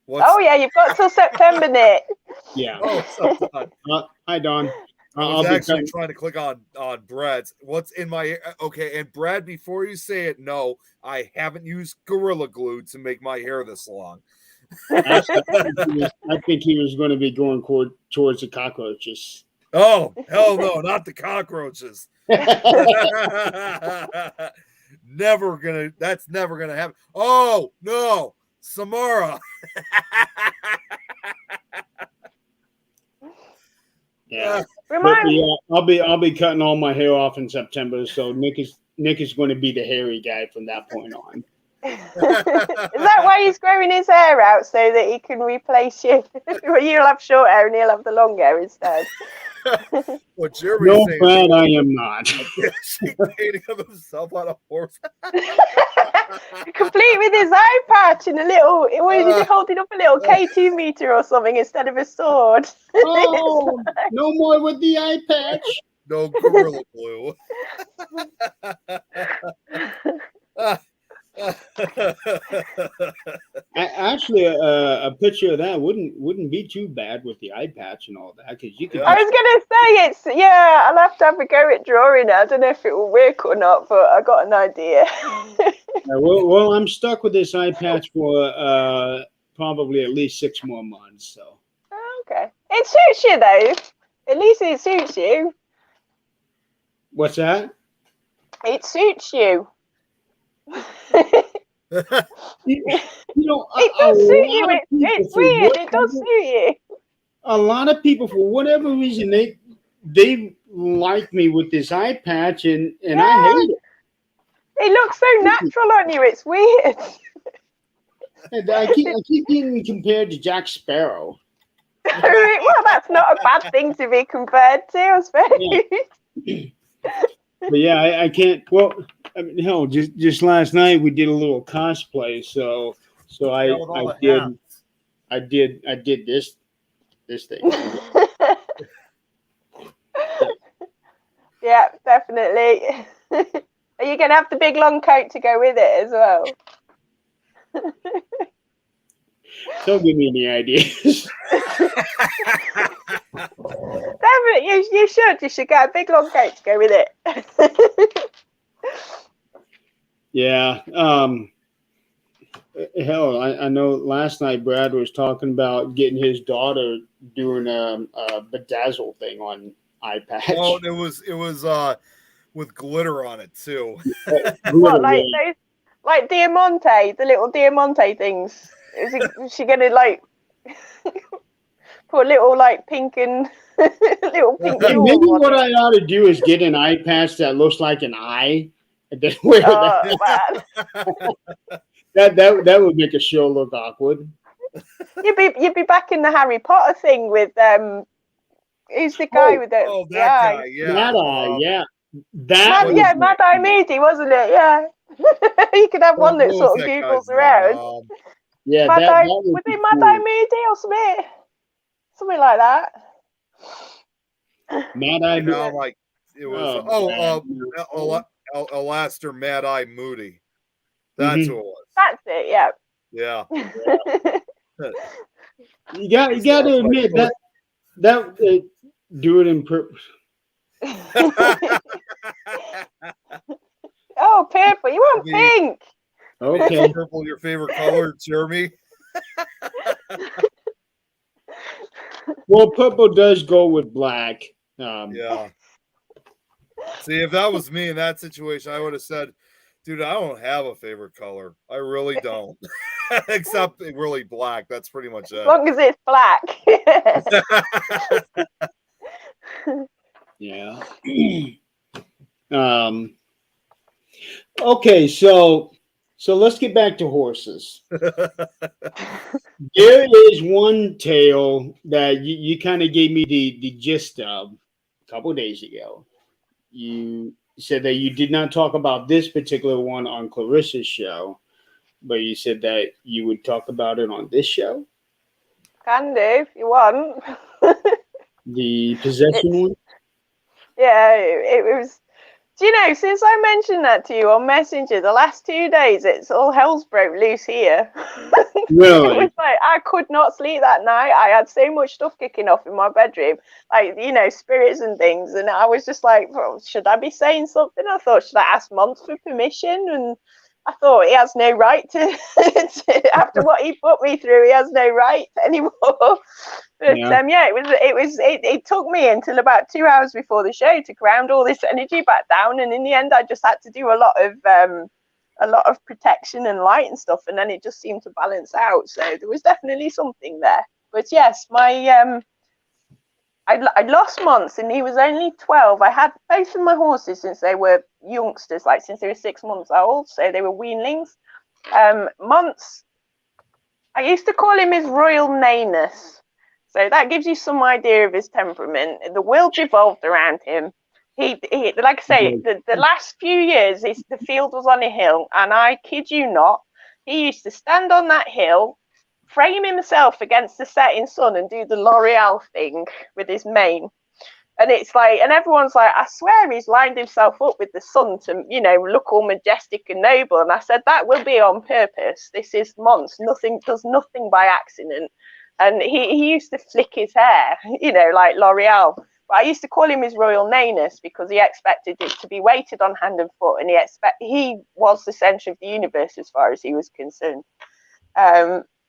Oh, yeah, you've got till September, Nick. Yeah. Oh, hi, Don. I was actually trying to click on Brad's. What's in my... Okay, and Brad, before you say it, no, I haven't used Gorilla Glue to make my hair this long. I think he was going to be going towards the cockroaches. Oh, hell no, not the cockroaches. That's never gonna happen. Oh no, Samara. Yeah. I'll be cutting all my hair off in September, so Nick is going to be the hairy guy from that point on. Is that why he's growing his hair out, so that he can replace you? You'll have short hair and he'll have the long hair instead. What Jeremy's saying, Brad, I am not. She painting himself on a horse. Complete with his eye patch and a little, he's holding up a little K2 meter or something instead of a sword. Oh, no more with the eye patch. No Gorilla Glue. Actually, a picture of that wouldn't be too bad with the eye patch and all that, because you could. I was gonna say I'll have to have a go at drawing it. I don't know if it will work or not, but I got an idea. Well, I'm stuck with this eye patch for probably at least 6 more months. So. Okay, it suits you though. At least it suits you. What's that? It suits you. You know, it does suit you. It's weird. It does suit you. A lot of people, for whatever reason, they like me with this eye patch, and I hate it. It looks so natural on you. It's weird. I keep getting compared to Jack Sparrow. Well, that's not a bad thing to be compared to, I suppose. Yeah. But yeah, I can't. Well, I mean, hell, just last night we did a little cosplay, so I did this thing. Yeah, definitely. Are you gonna have the big long coat to go with it as well? Don't give me any ideas. Definitely, you should. You should get a big long coat to go with it. Yeah. Hell, I know last night Brad was talking about getting his daughter doing a bedazzle thing on iPad. Oh, it was with glitter on it too. What, like those, like Diamante, the little Diamante things? Is she gonna like put a little like pink and Little pink Maybe jewels on what it. I ought to do is get an eye patch that looks like an eye, and then wear Oh, that. man. That would make a show look awkward. You'd be back in the Harry Potter thing with who's the guy with the that guy, yeah. Mad Eye, yeah. That What was is- Mad Eye Moody, wasn't it? Yeah. You could have one that what was sort of that googles guy's name? around. yeah, Mad that Eye, would was be it Mad cool. Eye Moody or something? Something like that. Mad Eye You know, Moody. like it was. Alastair Mad Eye Moody. That's who it was. That's it, yeah. Yeah. You got to admit that do it in purpose. Oh, purple. You want pink. Okay. Purple, your favorite color, Jeremy? Well, purple does go with black. Yeah. See, if that was me in that situation, I would have said, dude, I don't have a favorite color. I really don't. Except really black. That's pretty much it. As long as it's black. Yeah. Okay, so let's get back to horses. There is one tale that you kind of gave me the gist of a couple of days ago. You said that you did not talk about this particular one on Clarissa's show, but you said that you would talk about it on this show. Can do if you want. The possession one? Yeah, it was. Do you know, since I mentioned that to you on Messenger, the last 2 days, it's all hell's broke loose here. Really? It was like, I could not sleep that night. I had so much stuff kicking off in my bedroom, like, you know, spirits and things. And I was just like, well, should I be saying something? I thought, should I ask Mons for permission? And I thought he has no right to, after what he put me through, he has no right anymore. But Yeah. it took me until about 2 hours before the show to ground all this energy back down, and in the end, I just had to do a lot of protection and light and stuff, and then it just seemed to balance out. So there was definitely something there. But yes, my I lost Mons, and he was only 12. I had both of my horses since they were youngsters, like since they were 6 months old, so they were weanlings. Mons, I used to call him his royal nayness. So that gives you some idea of his temperament. The world revolved around him. He like I say, the last few years, the field was on a hill, and I kid you not, he used to stand on that hill, frame himself against the setting sun, and do the L'Oreal thing with his mane. And it's like, and everyone's like, I swear he's lined himself up with the sun to, you know, look all majestic and noble. And I said, that will be on purpose. This is Mons. Does nothing by accident. And he used to flick his hair, you know, like L'Oreal. But I used to call him his royal nayness because he expected it to be weighted on hand and foot, and he was the centre of the universe as far as he was concerned.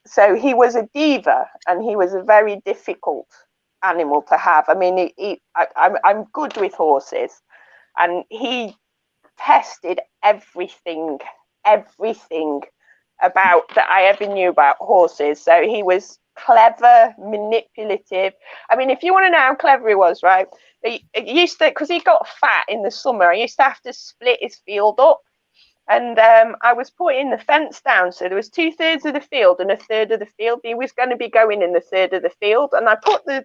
So he was a diva, and he was a very difficult animal to have. I mean, I'm good with horses, and he tested everything about that I ever knew about horses. So he was clever, manipulative. I mean, if you want to know how clever he was, right? He used to, because he got fat in the summer, I used to have to split his field up. And I was putting the fence down, so there was 2/3 of the field and 1/3 of the field. He was going to be going in the 1/3 of the field, and I put the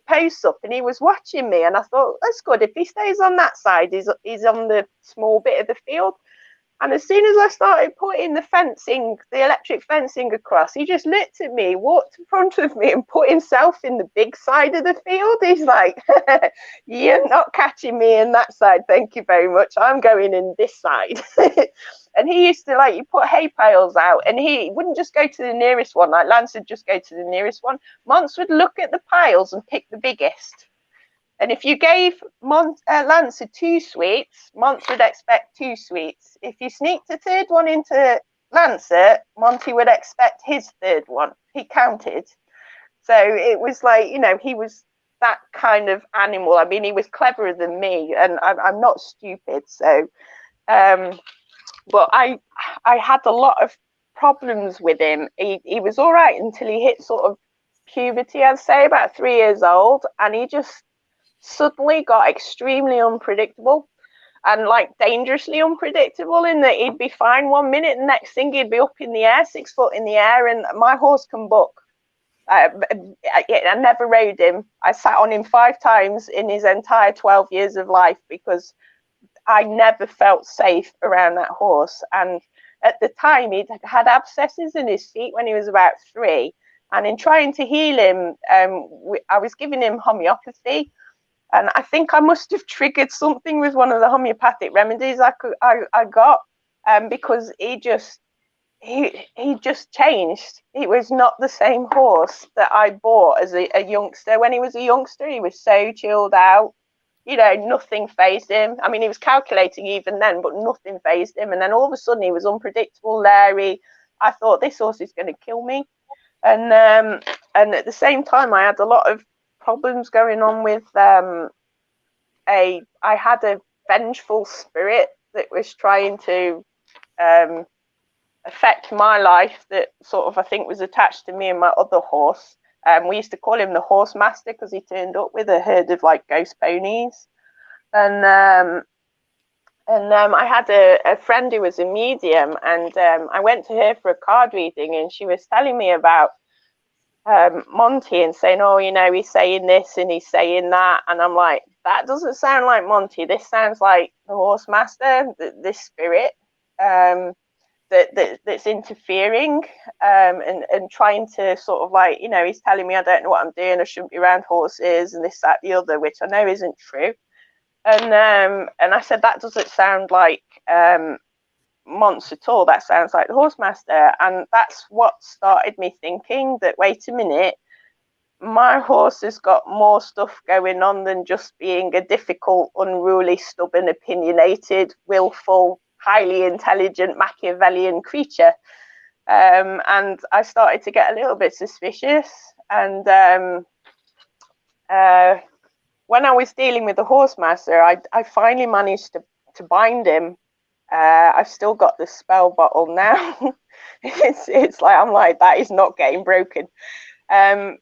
posts up, and he was watching me, and I thought, that's good. If he stays on that side, he's on the small bit of the field. And as soon as I started putting the electric fencing across, he just looked at me, walked in front of me, and put himself in the big side of the field. He's like, you're not catching me in that side, thank you very much. I'm going in this side. And he used to, like, you put hay piles out, and he wouldn't just go to the nearest one, like Lance would just go to the nearest one. Mons would look at the piles and pick the biggest. And if you gave Lance 2 sweets, Mons would expect 2 sweets. If you sneaked a third one into Lancer, Monty would expect his third one. He counted. So it was like, you know, he was that kind of animal. I mean, he was cleverer than me, and I'm not stupid. So, but I had a lot of problems with him. He was all right until he hit sort of puberty, I'd say, about 3 years old, and he just suddenly got extremely unpredictable and like dangerously unpredictable, in that he'd be fine one minute, the next thing he'd be up in the air, 6 foot in the air. And my horse can buck. I never rode him. I sat on him 5 times in his entire 12 years of life because I never felt safe around that horse. And at the time, he'd had abscesses in his feet when he was about 3. And in trying to heal him, I was giving him homeopathy. And I think I must have triggered something with one of the homeopathic remedies I got, because he just changed. He was not the same horse that I bought as a youngster. When he was a youngster, he was so chilled out. Nothing fazed him. I mean, he was calculating even then, but nothing fazed him. And then all of a sudden, he was unpredictable, Larry. I thought, this horse is going to kill me. And at the same time, I had a lot of problems going on with I had a vengeful spirit that was trying to affect my life, that sort of I think was attached to me and my other horse. We used to call him the horse master because he turned up with a herd of like ghost ponies. And I had a friend who was a medium, and I went to her for a card reading, and she was telling me about Monty and saying, oh, he's saying this and he's saying that. And I'm like, that doesn't sound like Monty. This sounds like the horse master, this spirit that's interfering and trying to sort of like, he's telling me I don't know what I'm doing, I shouldn't be around horses and this, that, the other, which I know isn't true. And I said, that doesn't sound like Monts at all. That sounds like the horse master. And that's what started me thinking that, wait a minute, my horse has got more stuff going on than just being a difficult, unruly, stubborn, opinionated, willful, highly intelligent Machiavellian creature. And I started to get a little bit suspicious. And when I was dealing with the horse master, I finally managed to bind him. I've still got the spell bottle now. it's like, I'm like, that is not getting broken. And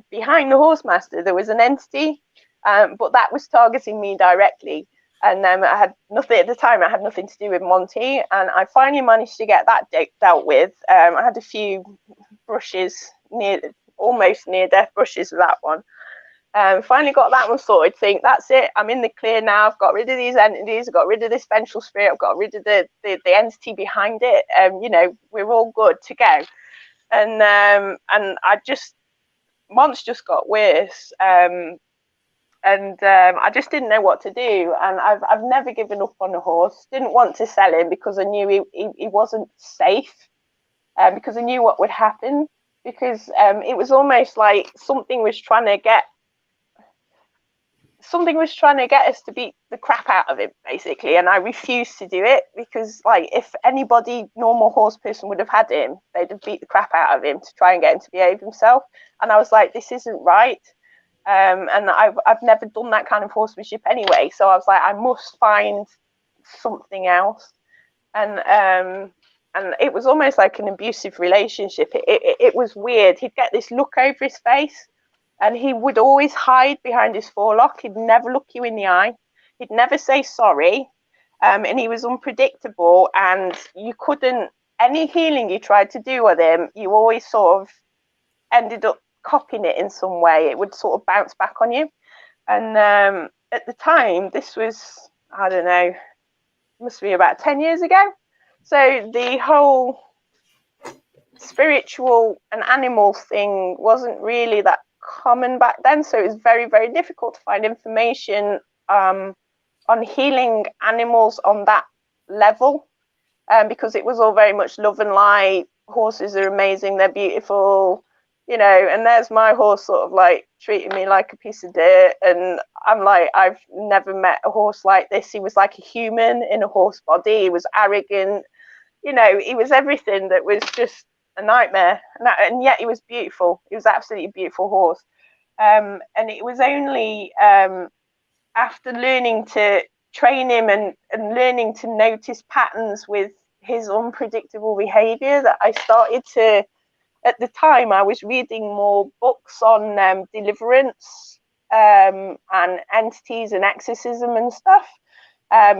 behind the horse master, there was an entity, but that was targeting me directly. And I had nothing at the time. I had nothing to do with Monty, and I finally managed to get that dealt with. I had a few brushes, almost near death brushes with that one. Finally got that one sorted. Think that's it. I'm in the clear now. I've got rid of these entities. I've got rid of this vengeful spirit. I've got rid of the entity behind it. We're all good to go. And I just, Monts just got worse. I just didn't know what to do. And I've never given up on a horse. Didn't want to sell him because I knew he wasn't safe. Because I knew what would happen. Because it was almost like something was trying to get us to beat the crap out of him, basically, and I refused to do it because, like, if anybody, normal horse person, would have had him, they'd have beat the crap out of him to try and get him to behave himself. And I was like, this isn't right. And I've never done that kind of horsemanship anyway, so I was like, I must find something else. And it was almost like an abusive relationship. It was weird. He'd get this look over his face, and he would always hide behind his forelock. He'd never look you in the eye. He'd never say sorry. And he was unpredictable. And you couldn't, any healing you tried to do with him, you always sort of ended up copying it in some way. It would sort of bounce back on you. And at the time, this was, I don't know, must be about 10 years ago. So the whole spiritual and animal thing wasn't really that common back then, so it was very, very difficult to find information on healing animals on that level, because it was all very much love and light. Horses are amazing, they're beautiful, and there's my horse sort of like treating me like a piece of dirt, and I'm like, I've never met a horse like this. He was like a human in a horse body. He was arrogant, he was everything that was just a nightmare, and yet he was beautiful. He was absolutely beautiful horse. And it was only after learning to train him and learning to notice patterns with his unpredictable behavior that I started to, at the time I was reading more books on deliverance and entities and exorcism and stuff,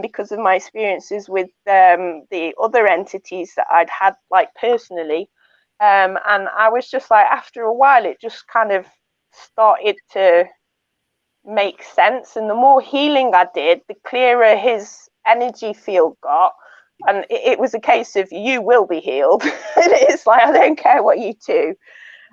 because of my experiences with the other entities that I'd had, like, personally. And I was just like, after a while, it just kind of started to make sense. And the more healing I did, the clearer his energy field got. And it was a case of, you will be healed. And it's like, I don't care what you do.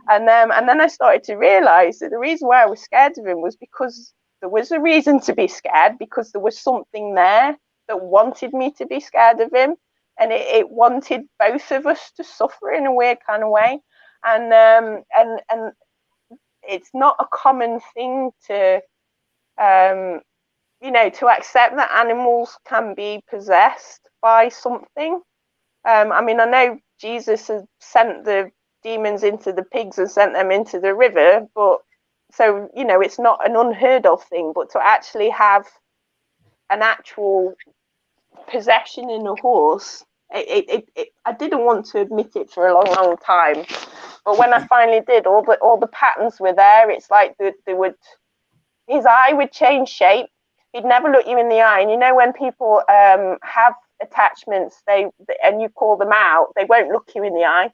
And then I started to realize that the reason why I was scared of him was because there was a reason to be scared, because there was something there that wanted me to be scared of him. And it wanted both of us to suffer in a weird kind of way. And it's not a common thing to, to accept that animals can be possessed by something. I mean, I know Jesus has sent the demons into the pigs and sent them into the river, but so, it's not an unheard of thing. But to actually have an actual possession in a horse, I didn't want to admit it for a long, long time. But when I finally did, all the patterns were there. It's like his eye would change shape. He'd never look you in the eye. And when people have attachments, and you call them out, they won't look you in the eye.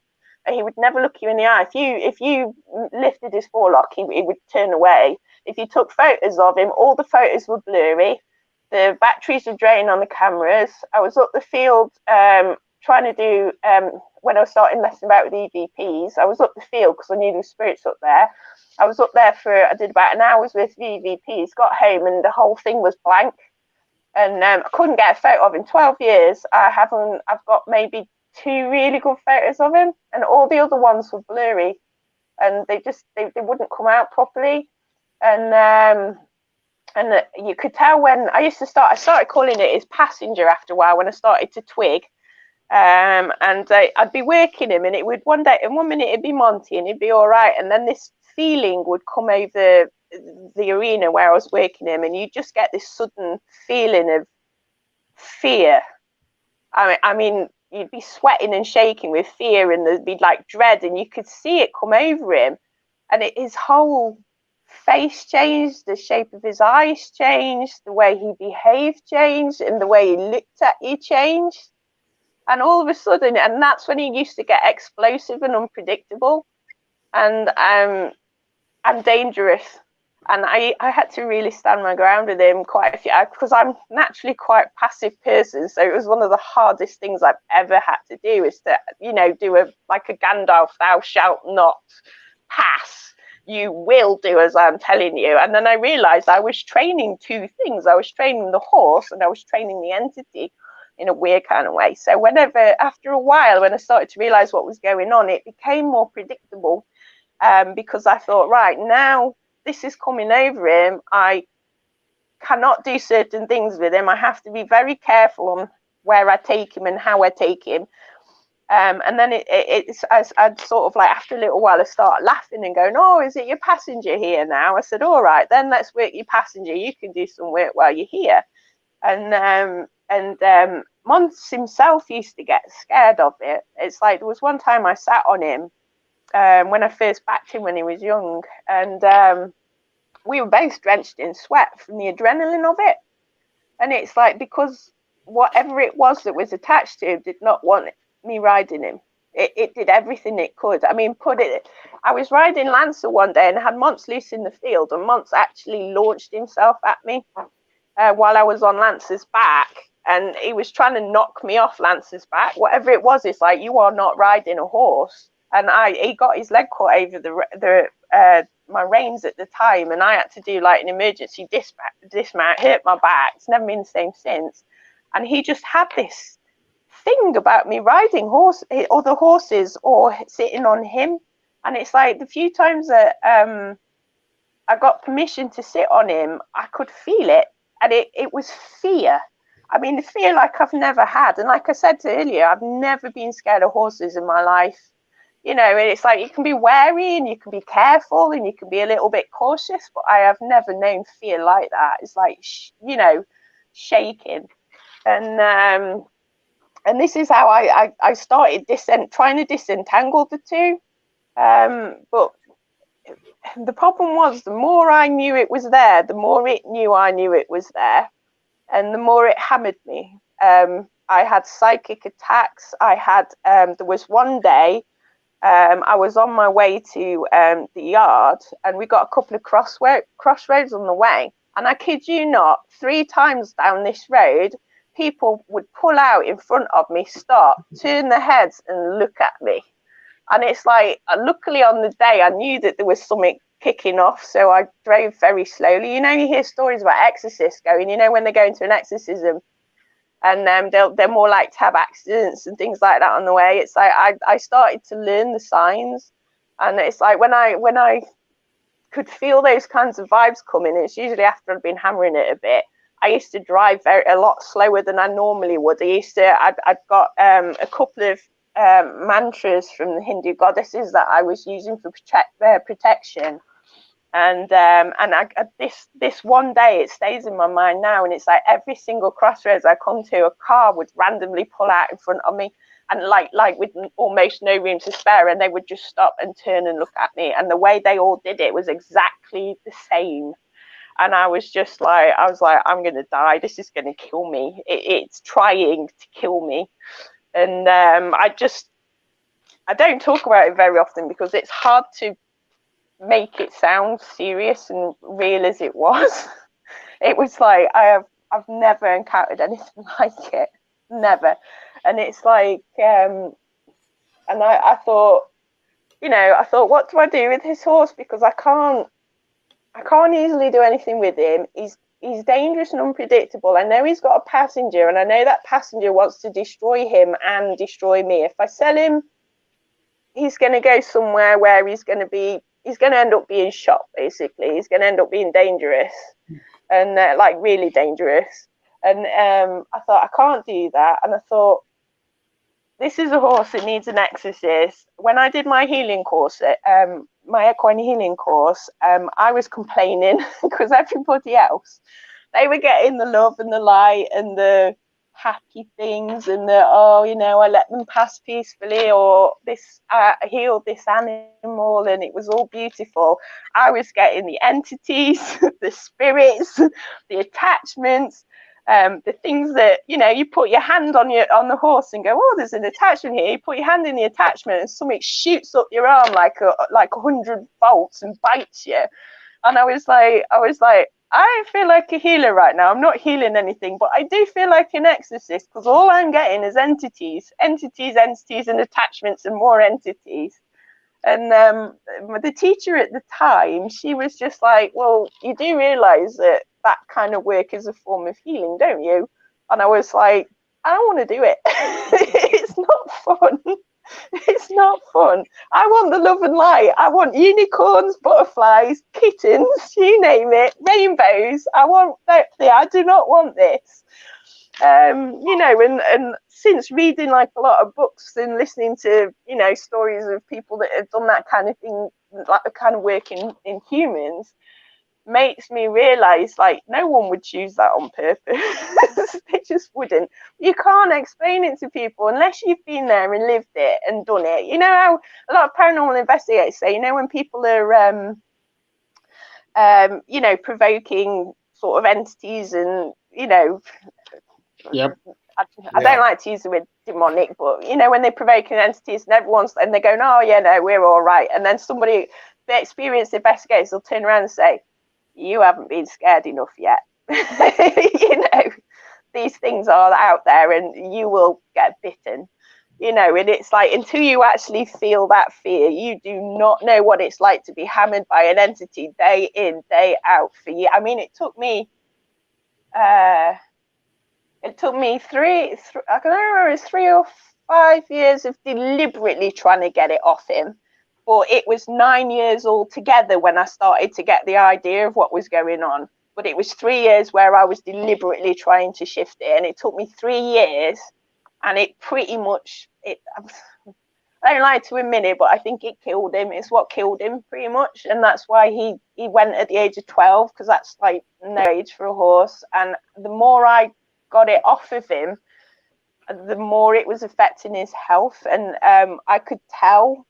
And he would never look you in the eye. If you lifted his forelock, he would turn away. If you took photos of him, all the photos were blurry. The batteries were drained on the cameras. I was up the field trying to do, when I was starting messing about with EVPs, I was up the field because I knew there were spirits up there. I was up there I did about an hour's worth of EVPs, got home, and the whole thing was blank. And I couldn't get a photo of him. 12 years, I've got maybe 2 really good photos of him, and all the other ones were blurry, and they wouldn't come out properly. And you could tell when I started calling it his passenger after a while, when I started to twig. And I'd be working him, and it would one minute it'd be Monty and he'd be all right, and then this feeling would come over the arena where I was working him, and you just get this sudden feeling of fear. I mean, you'd be sweating and shaking with fear, and there'd be like dread, and you could see it come over him, and his whole face changed, the shape of his eyes changed, the way he behaved changed, and the way he looked at you changed. And all of a sudden, and that's when he used to get explosive and unpredictable and dangerous. And I had to really stand my ground with him quite a few, because I'm naturally quite a passive person. So it was one of the hardest things I've ever had to do, is to, do a Gandalf, thou shalt not pass. You will do as I'm telling you. And then I realized I was training 2 things. I was training the horse, and I was training the entity in a weird kind of way. So after a while, when I started to realize what was going on, it became more predictable, because I thought, right, now this is coming over him. I cannot do certain things with him. I have to be very careful on where I take him and how I take him. And then I'd sort of after a little while, I start laughing and going, oh, is it your passenger here now? I said, all right, then let's work your passenger. You can do some work while you're here. And Mons himself used to get scared of it. It's like there was one time I sat on him when I first backed him when he was young, and we were both drenched in sweat from the adrenaline of it. And it's like, because whatever it was that was attached to him did not want me riding him. It did everything it could. I mean, I was riding Lancer one day and I had Mons loose in the field, and Mons actually launched himself at me while I was on Lancer's back, and he was trying to knock me off Lancer's back. Whatever it was, it's like, you are not riding a horse. And he got his leg caught over my reins at the time, and I had to do an emergency dismount, hurt my back. It's never been the same since. And he just had this thing about me riding other horses or sitting on him. And it's like the few times that I got permission to sit on him, I could feel it, and it was fear. I mean, the fear like I've never had. And like I said earlier, I've never been scared of horses in my life. And it's like, you can be wary and you can be careful and you can be a little bit cautious, but I have never known fear like that. It's like, shaking. And this is how I started trying to disentangle the two. But the problem was, the more I knew it was there, the more it knew I knew it was there, and the more it hammered me. I had psychic attacks. I had, there was one day, I was on my way to the yard, and we got a couple of crossroads on the way. And I kid you not, 3 times down this road, people would pull out in front of me, stop, turn their heads and look at me. And it's like, luckily on the day, I knew that there was something kicking off, so I drove very slowly. You know, you hear stories about exorcists going, you know, when they go into an exorcism, and they're more like to have accidents and things like that on the way. It's like I started to learn the signs, and it's like when I could feel those kinds of vibes coming, it's usually after I'd been hammering it a bit. I used to drive a lot slower than I normally would. I'd got a couple of mantras from the Hindu goddesses that I was using for protection. And this one day, it stays in my mind now, and it's like every single crossroads I come to, a car would randomly pull out in front of me, and like with almost no room to spare, and they would just stop and turn and look at me, and the way they all did it was exactly the same. And I was like, I'm gonna die, this is gonna kill me, it's trying to kill me. And I don't talk about it very often because it's hard to make it sound serious and real as it was. It was like I've never encountered anything like it, never. And it's like and I thought, what do I do with his horse, because I can't easily do anything with him. He's dangerous and unpredictable. I know he's got a passenger, and I know that passenger wants to destroy him and destroy me. If I sell him, he's going to go somewhere where he's going to end up being shot, basically. He's going to end up being dangerous, and like really dangerous. And I thought, I can't do that. And I thought, this is a horse that needs an exorcist. When I did my healing course, my equine healing course, I was complaining because everybody else, they were getting the love and the light and the happy things, and I let them pass peacefully, or this healed this animal, and it was all beautiful. I was getting the entities, the spirits, the attachments, the things that you put your hand on the horse and go, oh, there's an attachment here. You put your hand in the attachment and something shoots up your arm like 100 volts and bites you. And I was like, I don't feel like a healer right now. I'm not healing anything, but I do feel like an exorcist, because all I'm getting is entities, and attachments and more entities. And the teacher at the time, she was just like, well, you do realize that kind of work is a form of healing, don't you? And I was like, I don't want to do it. It's not fun. It's not fun. I want the love and light. I want unicorns, butterflies, kittens, you name it, rainbows. I want that. I do not want this. And since reading like a lot of books and listening to, stories of people that have done that kind of thing, like the kind of work in humans, makes me realize, like, no one would choose that on purpose. They just wouldn't. You can't explain it to people unless you've been there and lived it and done it. You know how a lot of paranormal investigators say, when people are provoking sort of entities, and Yep. I don't like to use the word demonic, but when they're provoking entities and they're going, oh yeah, no, we're all right, and then the experienced investigators will turn around and say, you haven't been scared enough yet. These things are out there and you will get bitten, and it's like, until you actually feel that fear, you do not know what it's like to be hammered by an entity day in, day out for you. I mean, it took me 3 or 5 years of deliberately trying to get it off him. But it was 9 years altogether when I started to get the idea of what was going on. But it was 3 years where I was deliberately trying to shift it. And it took me 3 years. And it pretty much, I don't like to admit it, but I think it killed him. It's what killed him pretty much. And that's why he went at the age of 12, because that's like no age for a horse. And the more I got it off of him, the more it was affecting his health. And I could tell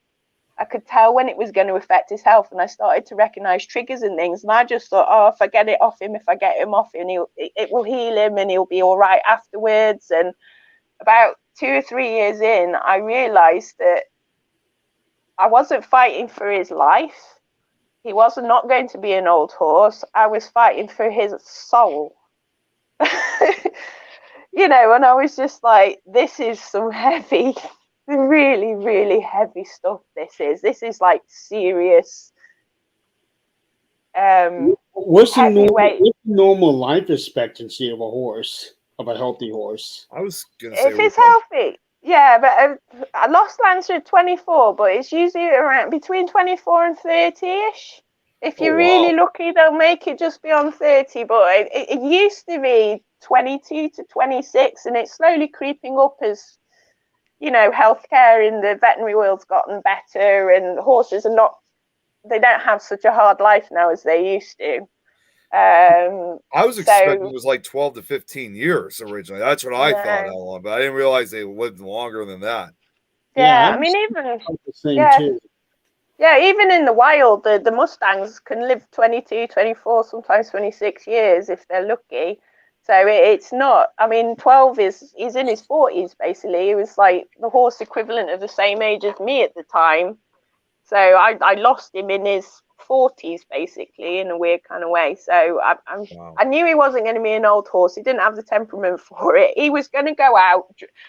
I could tell when it was going to affect his health, and I started to recognize triggers and things. And I just thought, oh, if I get it off him, it will heal him, and he'll be all right afterwards. And about 2 or 3 years in, I realized that I wasn't fighting for his life. He was not going to be an old horse. I was fighting for his soul. And I was just like, this is some heavy, really, really heavy stuff. This is like serious, What's the heavyweight. normal life expectancy of a healthy horse? I was gonna say If it's healthy, yeah, but I lost Lancer at 24, but it's usually around between 24 and 30-ish. If you're really lucky, they'll make it just beyond 30, but it used to be 22 to 26, and it's slowly creeping up as, healthcare in the veterinary world's gotten better, and horses they don't have such a hard life now as they used to. I was expecting it was like 12 to 15 years originally. That's what I thought how long, but I didn't realize they lived longer than that. Yeah, I mean, even the same too. Yeah, even in the wild, the Mustangs can live 22, 24, sometimes 26 years if they're lucky. So it's not, I mean, 12 he's in his 40s basically. He was like the horse equivalent of the same age as me at the time. So I lost him in his 40s basically, in a weird kind of way. So I knew he wasn't going to be an old horse. He didn't have the temperament for it. He was going to go out,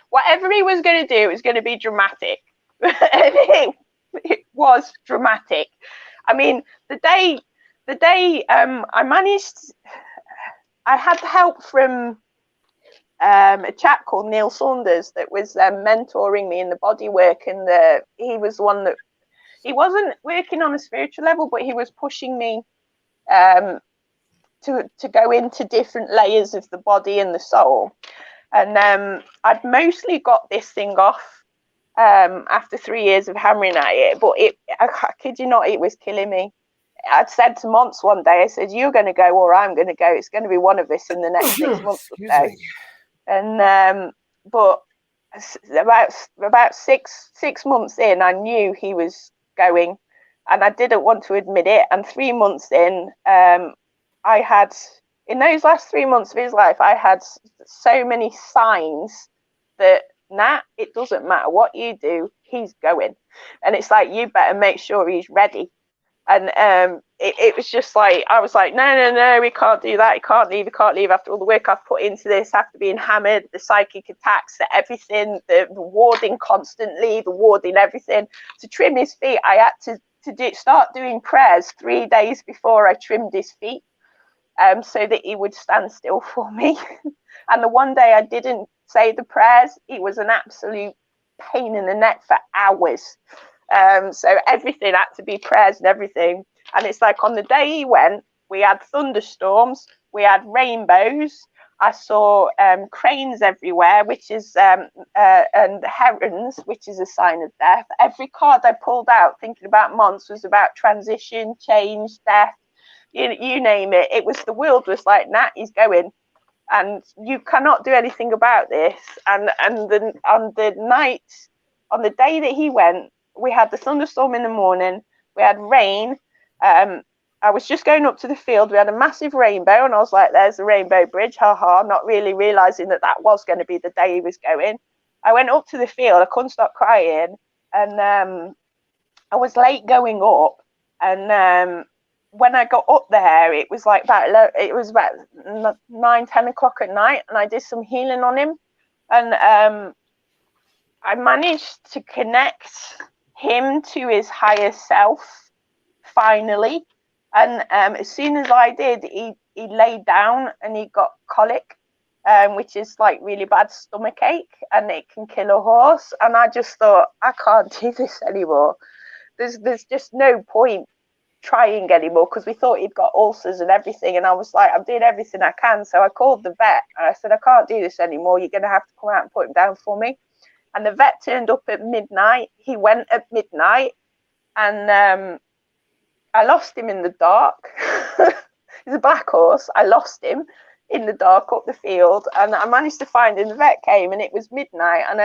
whatever he was going to do, it was going to be dramatic. And it was dramatic. I mean, the day I had help from a chap called Neil Saunders that was mentoring me in the body work, and he was the one that, he wasn't working on a spiritual level, but he was pushing me to go into different layers of the body and the soul. And I'd mostly got this thing off after 3 years of hammering at it, but I kid you not, it was killing me. I'd said to Mons one day, I said, you're going to go or I'm going to go. It's going to be one of us in the next 6 months or so. And but about six months in, I knew he was going, and I didn't want to admit it. And 3 months in, in those last 3 months of his life, I had so many signs that, Nat, it doesn't matter what you do, he's going. And it's like, you better make sure he's ready. And it was just like, I was like, no, we can't do that. He can't leave after all the work I've put into this, after being hammered, the psychic attacks, everything, the warding constantly, everything. To trim his feet, I had to start doing prayers 3 days before I trimmed his feet, so that he would stand still for me. And the one day I didn't say the prayers, it was an absolute pain in the neck for hours. So everything had to be prayers and everything. And it's like, on the day he went, we had thunderstorms, we had rainbows. I saw cranes everywhere, which is and herons, which is a sign of death. Every card I pulled out thinking about Mons was about transition, change, death, you name it. It was, the world was like, Nat, he's going, and you cannot do anything about this. And on the day that he went, we had the thunderstorm in the morning, we had rain. I was just going up to the field, we had a massive rainbow, and I was like, there's the rainbow bridge, haha, not really realizing that was going to be the day he was going. I went up to the field, I couldn't stop crying, and I was late going up, and when I got up there, it was like about 9-10 o'clock at night, and I did some healing on him, and I managed to connect him to his higher self finally. And as soon as I did, he laid down and he got colic, which is like really bad stomach ache, and it can kill a horse. And I just thought, I can't do this anymore. There's just no point trying anymore, because we thought he'd got ulcers and everything. And I was like, I'm doing everything I can. So I called the vet and I said, I can't do this anymore. You're going to have to come out and put him down for me. And the vet turned up at midnight. He went at midnight, and I lost him in the dark. He's a black horse. I lost him in the dark up the field, and I managed to find him. The vet came, and it was midnight, and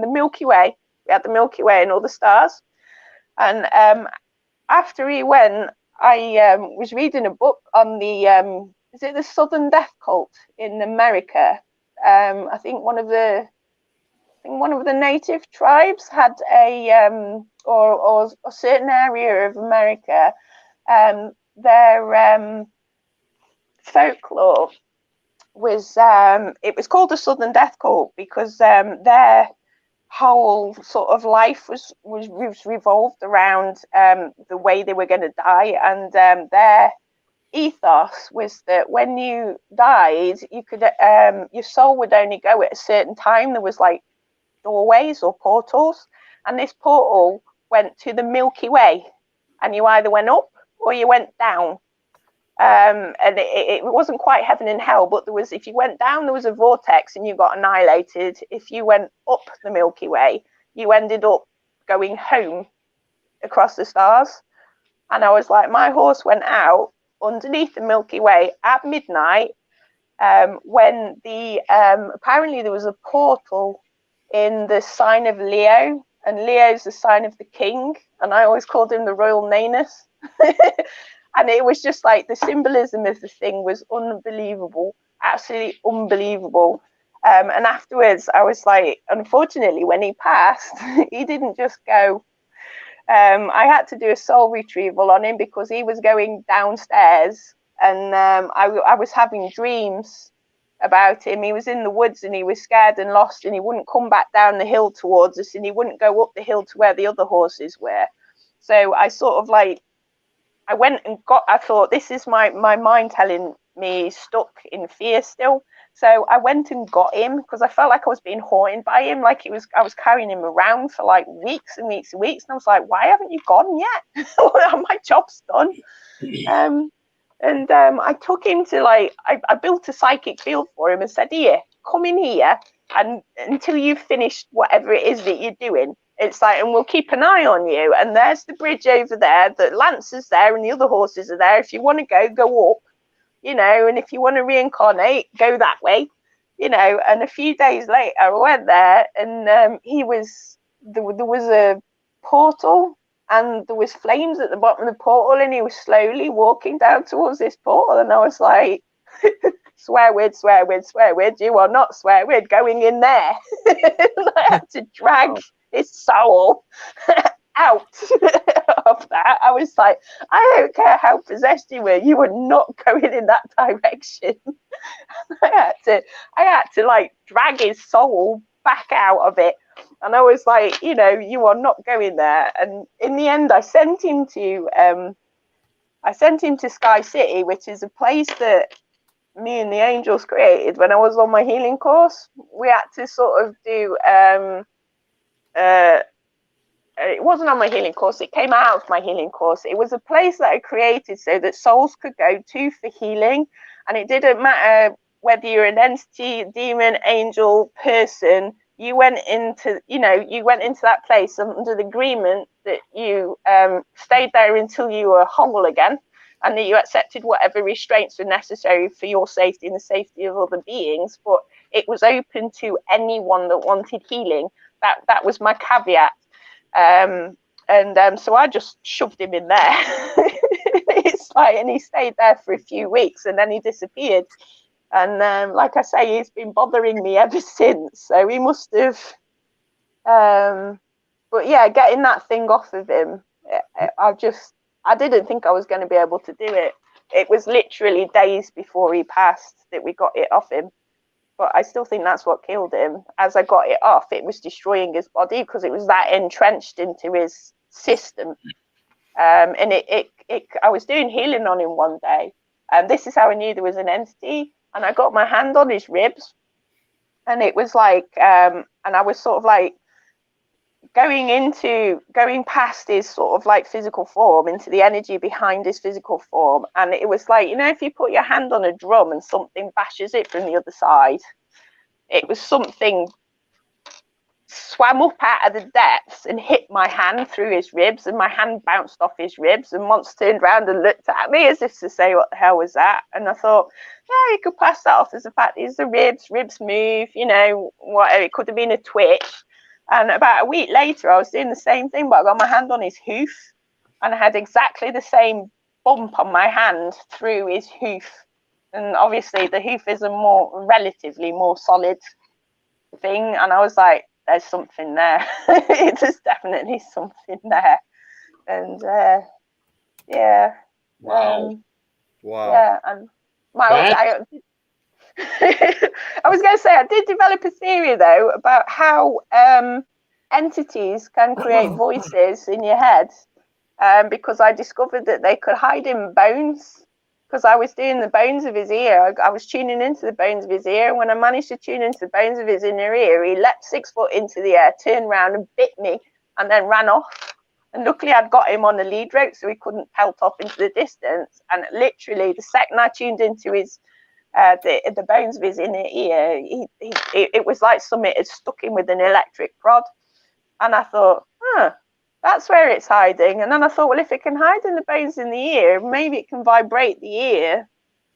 the Milky Way. We had the Milky Way and all the stars. And after he went, I was reading a book on the is it the Southern Death Cult in America? I think one of the native tribes had or a certain area of America, their folklore was it was called the Southern Death Cult because their whole sort of life was revolved around the way they were going to die, and their ethos was that when you died, you could your soul would only go at a certain time. There was like doorways or portals, and this portal went to the Milky Way, and you either went up or you went down. And it wasn't quite heaven and hell, but there was, if you went down, there was a vortex and you got annihilated. If you went up the Milky Way, you ended up going home across the stars. And I was like, my horse went out underneath the Milky Way at midnight, when the apparently there was a portal in the sign of Leo, and Leo's the sign of the king, and I always called him the Royal Nanus. And it was just like the symbolism of the thing was unbelievable, absolutely unbelievable. And afterwards, I was like, unfortunately, when he passed, he didn't just go. I had to do a soul retrieval on him because he was going downstairs, and I was having dreams about him. He was in the woods and he was scared and lost, and he wouldn't come back down the hill towards us, and he wouldn't go up the hill to where the other horses were. So I sort of like, I went and I thought, this is my mind telling me stuck in fear still. So I went and got him because I felt like I was being haunted by him. Like I was carrying him around for like weeks and weeks and weeks. And I was like, why haven't you gone yet? My job's done. I took him to I built a psychic field for him and said, here, come in here. And until you've finished whatever it is that you're doing, it's like, and we'll keep an eye on you. And there's the bridge over there, the Lance is there and the other horses are there. If you want to go up, and if you want to reincarnate, go that way, And a few days later, I went there, and there was a portal, and there was flames at the bottom of the portal, and he was slowly walking down towards this portal, and I was like, swear word, you are not swear word going in there. I had to drag his soul out of that. I was like, I don't care how possessed you were not going in that direction. I had to like drag his soul back out of it, and I was like, you are not going there. And in the end, I sent him to Sky City, which is a place that me and the angels created when I was on my healing course. We had to sort of do it wasn't on my healing course, it came out of my healing course. It was a place that I created so that souls could go to for healing, and it didn't matter whether you're an entity, demon, angel, person. You went into that place under the agreement that you stayed there until you were whole again, and that you accepted whatever restraints were necessary for your safety and the safety of other beings. But it was open to anyone that wanted healing. That was my caveat. So I just shoved him in there. It's like, and he stayed there for a few weeks, and then he disappeared. And like I say, he's been bothering me ever since. So he must have. But yeah, getting that thing off of him, I didn't think I was going to be able to do it. It was literally days before he passed that we got it off him. But I still think that's what killed him. As I got it off, it was destroying his body because it was that entrenched into his system. And I was doing healing on him one day, and this is how I knew there was an entity. And I got my hand on his ribs, and it was like, and I was sort of like going past his sort of like physical form into the energy behind his physical form. And it was like, if you put your hand on a drum and something bashes it from the other side, it was something swam up out of the depths and hit my hand through his ribs, and my hand bounced off his ribs, and Mons turned around and looked at me as if to say, what the hell was that? And I thought, yeah, you could pass that off as the fact is the ribs move, whatever. It could have been a twitch. And about a week later, I was doing the same thing, but I got my hand on his hoof, and I had exactly the same bump on my hand through his hoof. And obviously, the hoof is a relatively more solid thing. And I was like, there's something there. There's definitely something there. And yeah. Wow. Yeah, and I was going to say, I did develop a theory though about how entities can create voices in your head, because I discovered that they could hide in bones. Because I was doing the bones of his ear, I was tuning into the bones of his ear, and when I managed to tune into the bones of his inner ear, he leapt 6 foot into the air, turned around and bit me, and then ran off. And luckily, I'd got him on the lead rope, so he couldn't pelt off into the distance. And literally, the second I tuned into his the bones of his inner ear, it was like something had stuck him with an electric rod. And I thought, that's where it's hiding. And then I thought, well, if it can hide in the bones in the ear, maybe it can vibrate the ear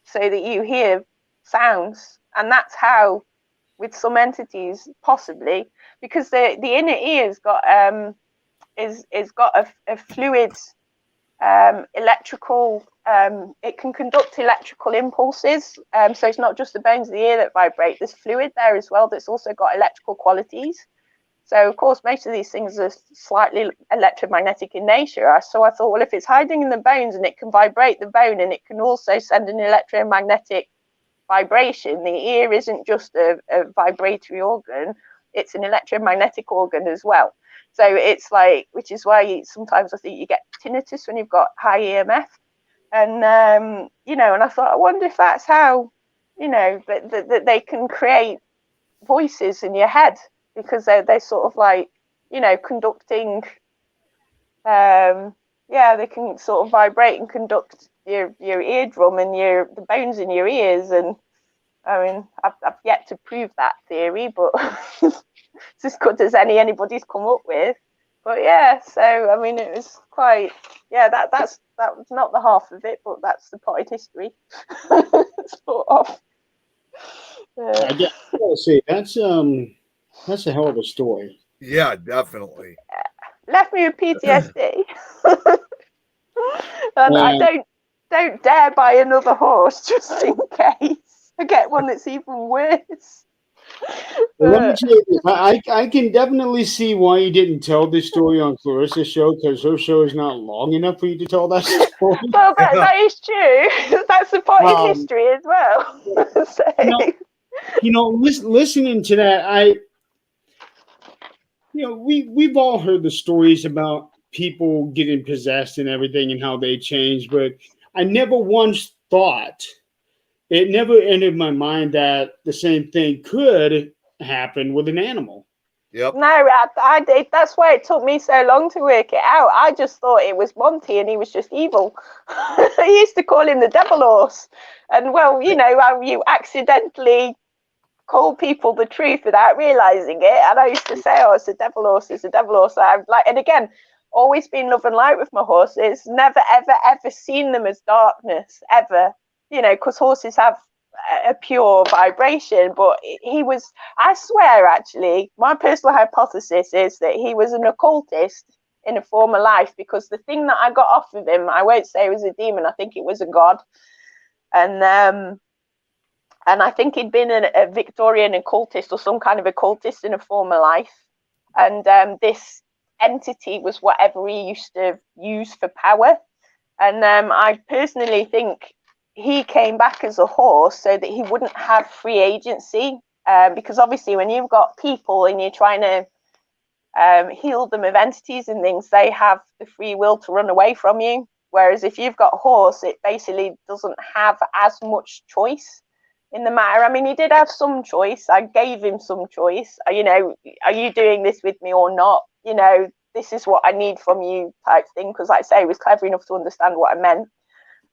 so that you hear sounds. And that's how, with some entities, possibly, because the inner ear's got is got a fluid electrical. It can conduct electrical impulses. So it's not just the bones of the ear that vibrate. There's fluid there as well that's also got electrical qualities. So, of course, most of these things are slightly electromagnetic in nature. So I thought, well, if it's hiding in the bones and it can vibrate the bone and it can also send an electromagnetic vibration, the ear isn't just a vibratory organ, it's an electromagnetic organ as well. So it's like, which is why sometimes I think you get tinnitus when you've got high EMF. And, and I thought, I wonder if that's how, that they can create voices in your head, because they're sort of like, conducting, they can sort of vibrate and conduct your eardrum and the bones in your ears. And I mean, I've yet to prove that theory, but it's as good as anybody's come up with. But yeah, so I mean, it was quite, that was not the half of it, but that's the potted history, sort of. I gotta say, that's a hell of a story. Yeah, definitely. Left me with PTSD. And I don't dare buy another horse just in case I get one that's even worse. Well, let me tell you this. I can definitely see why you didn't tell this story on Clarissa's show, because her show is not long enough for you to tell that story. Well, that is true. That's the potted history as well. So. Listening to that, we've all heard the stories about people getting possessed and everything and how they change, but I never once thought, it never entered my mind that the same thing could happen with an animal. Yep. No, I did. That's why it took me so long to work it out. I just thought it was Monty and he was just evil. I used to call him the devil horse. And well, how you accidentally call people the truth without realizing it. And I used to say, oh, it's a devil horse, it's a devil horse. And again, always been love and light with my horses. Never, ever, ever seen them as darkness, ever. Because horses have a pure vibration. But he was, I swear, actually, my personal hypothesis is that he was an occultist in a former life, because the thing that I got off of him, I won't say it was a demon, I think it was a god. And I think he'd been a Victorian occultist or some kind of occultist in a former life. And this entity was whatever he used to use for power. And I personally think he came back as a horse so that he wouldn't have free agency. Because obviously when you've got people and you're trying to heal them of entities and things, they have the free will to run away from you. Whereas if you've got a horse, it basically doesn't have as much choice in the matter. I mean, he did have some choice. I gave him some choice. Are you doing this with me or not? This is what I need from you type thing. Because like I say, he was clever enough to understand what I meant.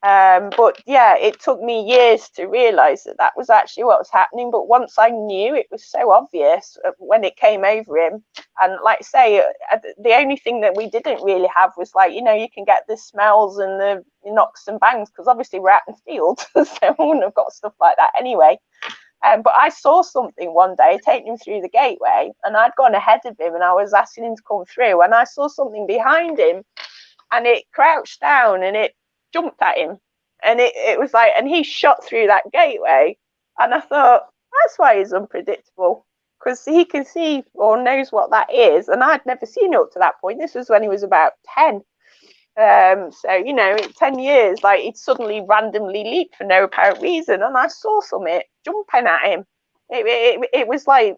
But yeah, it took me years to realize that was actually what was happening. But once I knew, it was so obvious when it came over him. And like I say, the only thing that we didn't really have was you can get the smells and the knocks and bangs, because obviously we're out in the field, so I wouldn't have got stuff like that anyway. But I saw something one day, taking him through the gateway, and I'd gone ahead of him, and I was asking him to come through, and I saw something behind him, and it crouched down, and it jumped at him, and it was like, and he shot through that gateway, and I thought, that's why he's unpredictable, because he can see or knows what that is, and I'd never seen it up to that point. This was when he was about 10. So, you know, 10 years, like, he'd suddenly randomly leaped for no apparent reason, and I saw something jumping at him. It was like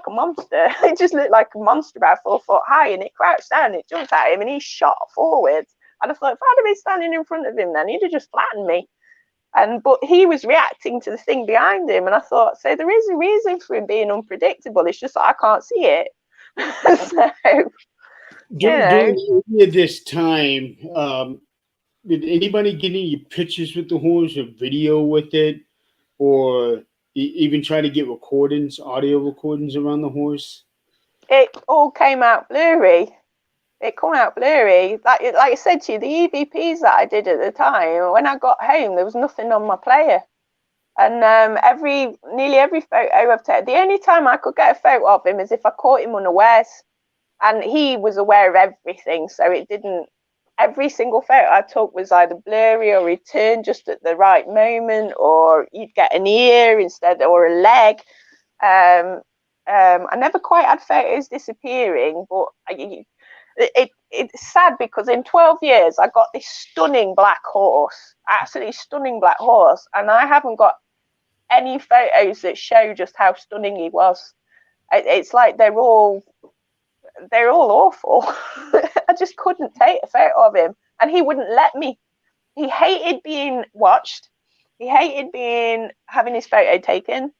a monster. It just looked like a monster about 4 foot high, and it crouched down, it jumped at him, and he shot forward. And I thought, if I'd have been standing in front of him then, he'd have just flattened me. But he was reacting to the thing behind him, and I thought, so there is a reason for him being unpredictable. It's just that I can't see it. So, During this time, did anybody get any pictures with the horse or video with it, or even try to get recordings, audio recordings around the horse? It all came out blurry. Like I said to you, the EVPs that I did at the time, when I got home, there was nothing on my player. And nearly every photo I've taken, the only time I could get a photo of him is if I caught him unawares. And he was aware of everything, so it didn't. Every single photo I took was either blurry or he'd turn just at the right moment, or you'd get an ear instead, or a leg. I never quite had photos disappearing, but it's sad because in 12 years I got this stunning black horse, absolutely stunning black horse, and I haven't got any photos that show just how stunning he was. It's like they're all awful. I just couldn't take a photo of him, and he wouldn't let me. He hated being watched. He hated having his photo taken.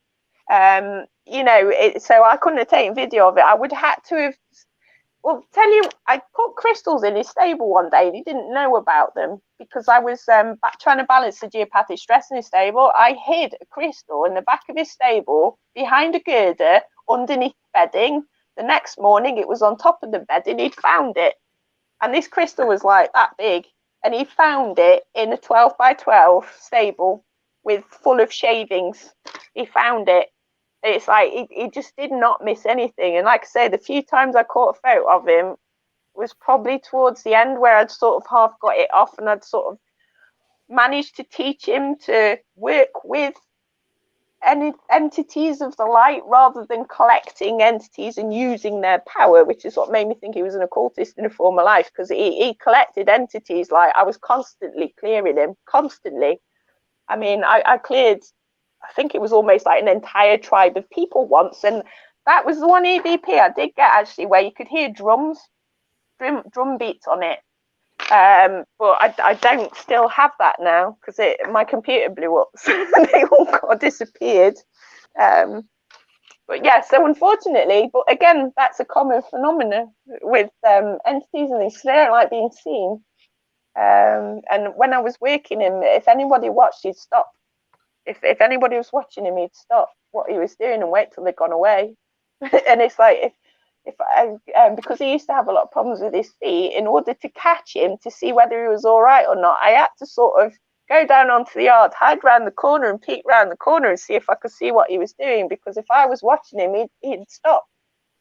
You know, so I couldn't have taken video of it. I would have had to have. Well, tell you, I put crystals in his stable one day, and he didn't know about them because I was trying to balance the geopathic stress in his stable. I hid a crystal in the back of his stable behind a girder underneath bedding. The next morning, it was on top of the bed, and he'd found it. And this crystal was like that big, and he found it in a 12 by 12 stable full of shavings. He found it. It's like he just did not miss anything. And like I say, the few times I caught a photo of him was probably towards the end, where I'd sort of half got it off, and I'd sort of managed to teach him to work with any entities of the light rather than collecting entities and using their power, which is what made me think he was an occultist in a former life, because he collected entities. Like, I was constantly clearing him, constantly. I mean, I cleared, I think it was almost like an entire tribe of people once, and that was the one EVP I did get, actually, where you could hear drum beats on it. But I don't still have that now because my computer blew up, so they all got disappeared. But yeah, so unfortunately, but again, that's a common phenomenon with entities, and they don't like being seen. And when I was working him, if anybody watched, he'd stop. If anybody was watching him, he'd stop what he was doing and wait till they'd gone away. And it's like, because he used to have a lot of problems with his feet, in order to catch him to see whether he was all right or not, I had to sort of go down onto the yard, hide round the corner and peek round the corner and see if I could see what he was doing, because if I was watching him, he'd stop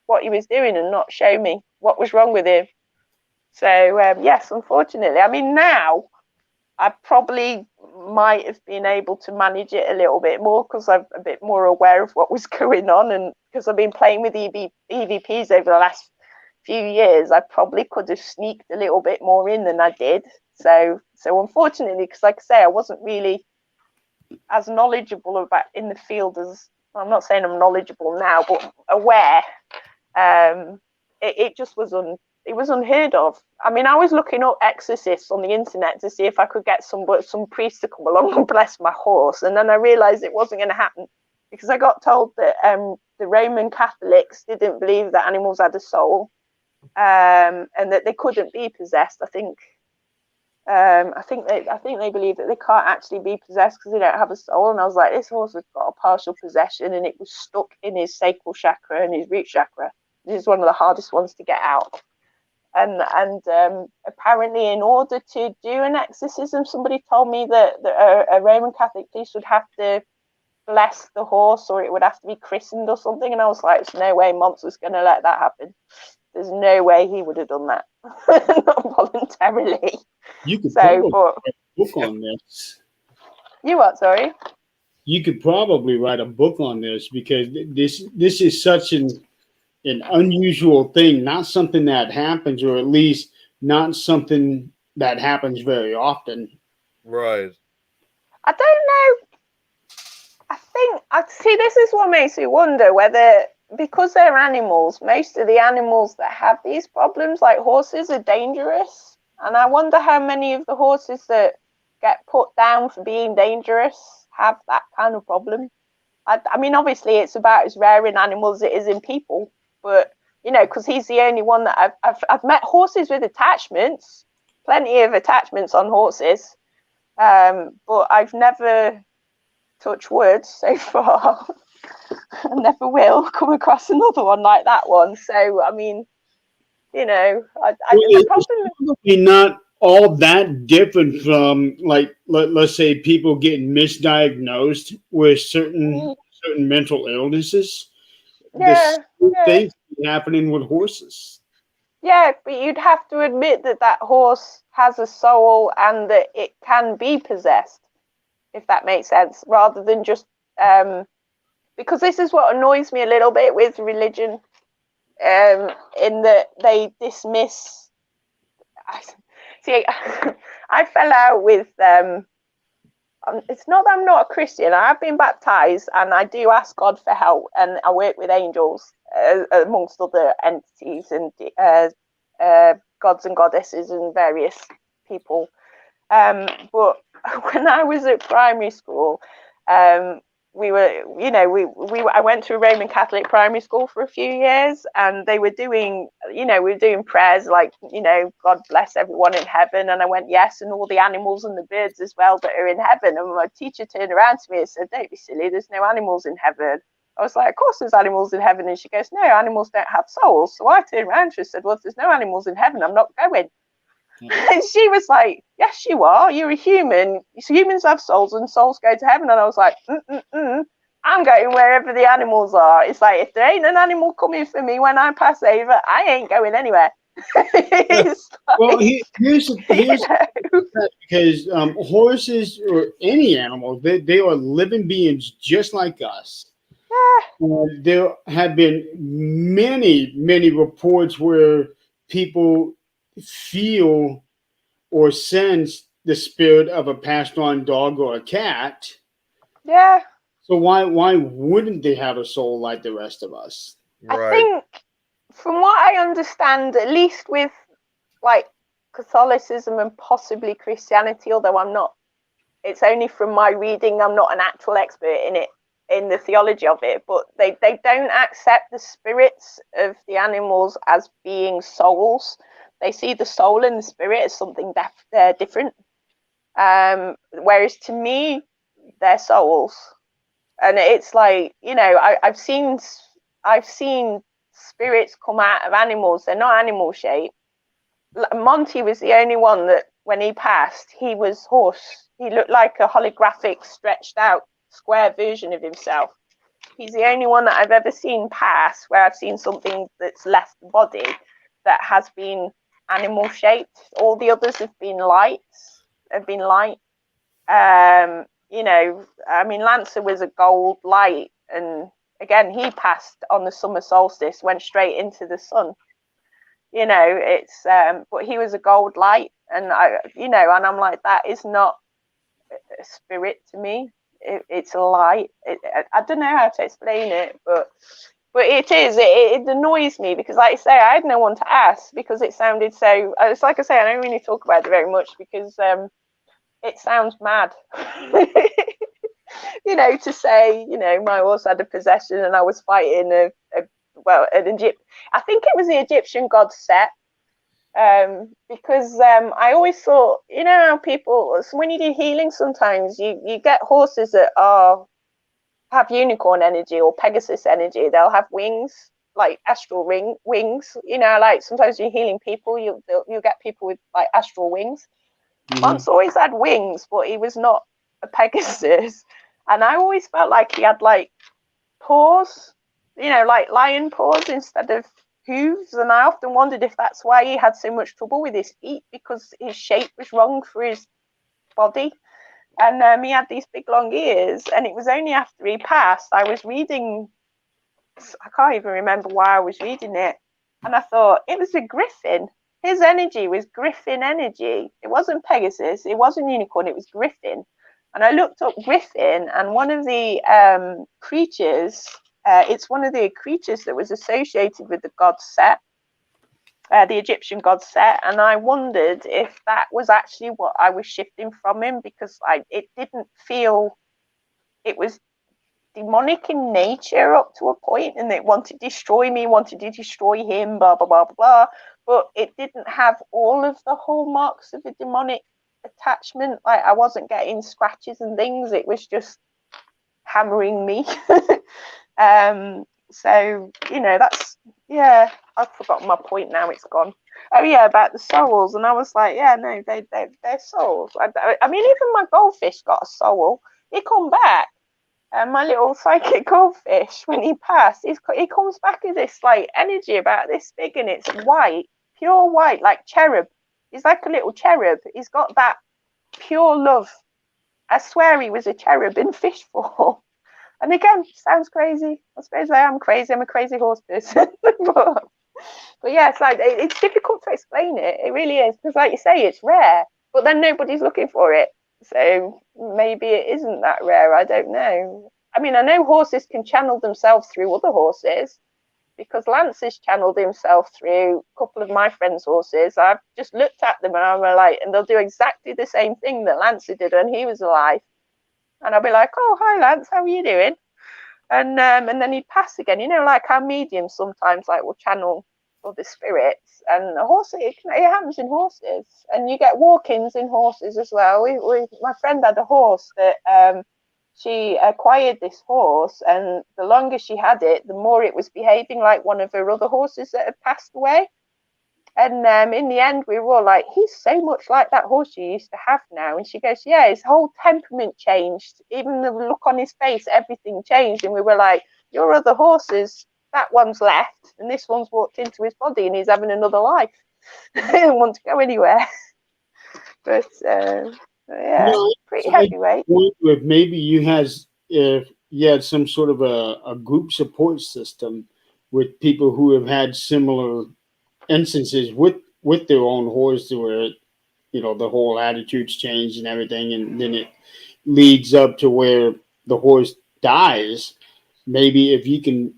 what he was doing and not show me what was wrong with him. So yes, unfortunately, I mean, now I probably might have been able to manage it a little bit more because I'm a bit more aware of what was going on, and because I've been playing with EVPs over the last few years, I probably could have sneaked a little bit more in than I did. So unfortunately, because like I say, I wasn't really as knowledgeable about in the field as, I'm not saying I'm knowledgeable now, but aware. It just was it was unheard of. I mean, I was looking up exorcists on the internet to see if I could get some priest to come along and bless my horse, and then I realised it wasn't going to happen, because I got told that the Roman Catholics didn't believe that animals had a soul, and that they couldn't be possessed. I think they believe that they can't actually be possessed because they don't have a soul. And I was like, this horse has got a partial possession, and it was stuck in his sacral chakra and his root chakra. This is one of the hardest ones to get out. And apparently, in order to do an exorcism, somebody told me that a Roman Catholic priest would have to bless the horse, or it would have to be christened or something. And I was like, there's no way Mom's was going to let that happen. There's no way he would have done that. Not voluntarily. You could So, probably but write a book on this. you what? Sorry. You could probably write a book on this, because this is such an unusual thing, not something that happens, or at least not something that happens very often. Right. I don't know. I think I see. This is what makes me wonder whether, because they're animals, most of the animals that have these problems, like horses, are dangerous. And I wonder how many of the horses that get put down for being dangerous have that kind of problem. I mean, obviously, it's about as rare in animals as it is in people, but you know, because he's the only one that I've met horses with attachments, plenty of attachments on horses, but I've never, touch wood so far, I never will come across another one like that one. So I mean, you know, the problem It's probably not all that different from, like, let's say people getting misdiagnosed with certain mental illnesses. The yeah, same yeah. thing happening with horses. Yeah, but you'd have to admit that that horse has a soul and that it can be possessed, if that makes sense, rather than just because this is what annoys me a little bit with religion, in that they dismiss. See, I fell out with it's not that I'm not a Christian. I have been baptized, and I do ask God for help, and I work with angels, amongst other entities and gods and goddesses and various people. But when I was at primary school, we were, you know, I went to a Roman Catholic primary school for a few years, and they were doing, you know, we were doing prayers like, you know, God bless everyone in heaven. And I went, yes, and all the animals and the birds as well that are in heaven. And my teacher turned around to me and said, don't be silly, there's no animals in heaven. I was like, of course there's animals in heaven. And she goes, no, animals don't have souls. So I turned around to her and said, well, if there's no animals in heaven, I'm not going. And she was like, yes, you are. You're a human. Humans have souls, and souls go to heaven. And I was like, I'm going wherever the animals are. It's like, if there ain't an animal coming for me when I pass over, I ain't going anywhere. It's like, Well, here's because horses, or any animal, they are living beings just like us. There have been many reports where people feel or sense the spirit of a passed on dog or a cat. yeah. So why wouldn't they have a soul like the rest of us? Right. I think, from what I understand, at least with like Catholicism and possibly Christianity, although I'm not, it's only from my reading, I'm not an actual expert in it, in the theology of it, but they don't accept the spirits of the animals as being souls. They see the soul and the spirit as something different. Whereas to me, they're souls. And it's like, you know, I've seen spirits come out of animals. They're not animal shaped. Monty was the only one that, when he passed, he was horse. He looked like a holographic, stretched out, square version of himself. He's the only one that I've ever seen pass where I've seen something that's left the body that has been animal shaped. All the others have been light. You know, I mean, Lancer was a gold light, and again, he passed on the summer solstice, went straight into the sun. You know, it's but he was a gold light, and and I'm like, that is not a spirit to me. It's a light. I don't know how to explain it, but it is. It annoys me because, like I say, I had no one to ask because it sounded so. It's like I say, I don't really talk about it very much because it sounds mad. You know, to say, you know, my horse had a possession and I was fighting an Egypt. I think it was the Egyptian god Set. Because I always thought, you know, how people, so when you do healing, sometimes you get horses that have unicorn energy or Pegasus energy. They'll have wings, like astral wings. You know, like sometimes you're healing people, you get people with like astral wings. Once always had wings, but he was not a Pegasus. And I always felt like he had like paws, you know, like lion paws instead of hooves. And I often wondered if that's why he had so much trouble with his feet, because his shape was wrong for his body. And he had these big long ears. And it was only after he passed, I was reading, I can't even remember why I was reading it. And I thought, it was a griffin. His energy was griffin energy. It wasn't Pegasus, it wasn't unicorn, it was griffin. And I looked up griffin, and one of the creatures, it's one of the creatures that was associated with the god Set, the Egyptian god Set. And I wondered if that was actually what I was shifting from him, because it didn't feel, it was demonic in nature up to a point, and it wanted to destroy me, wanted to destroy him, blah, blah, blah, blah, blah. But it didn't have all of the hallmarks of a demonic attachment. Like, I wasn't getting scratches and things. It was just hammering me. So, you know, that's, yeah, I've forgotten my point now. It's gone. Oh, yeah, about the souls. And I was like, yeah, no, they're souls. I mean, even my goldfish got a soul. He come back. And my little psychic goldfish, when he passed, he comes back with this like energy about this big, and it's white, pure white, like cherub. He's like a little cherub. He's got that pure love. I swear he was a cherub in fish form. And again, sounds crazy. I suppose I am crazy. I'm a crazy horse person. but yeah, it's like, it's difficult to explain it. It really is, because like you say, it's rare, but then nobody's looking for it. So maybe it isn't that rare. I don't know. I mean, I know horses can channel themselves through other horses, because Lance has channeled himself through a couple of my friends' horses. I've just looked at them and I'm like, and they'll do exactly the same thing that Lance did when he was alive. And I'll be like, oh, hi, Lance, how are you doing? And then he'd pass again. You know, like our mediums sometimes like will channel other spirits, and a horse, it happens in horses, and you get walk-ins in horses as well. My friend had a horse that she acquired this horse, and the longer she had it, the more it was behaving like one of her other horses that had passed away. And in the end, we were all like, he's so much like that horse you used to have now. And she goes, yeah, his whole temperament changed, even the look on his face, everything changed. And we were like, your other horses, that one's left, and this one's walked into his body, and he's having another life. He doesn't want to go anywhere. But yeah, pretty heavyweight. If maybe if you had some sort of a group support system with people who have had similar instances with their own horse, where, you know, the whole attitude's changed and everything, and then it leads up to where the horse dies. Maybe if you can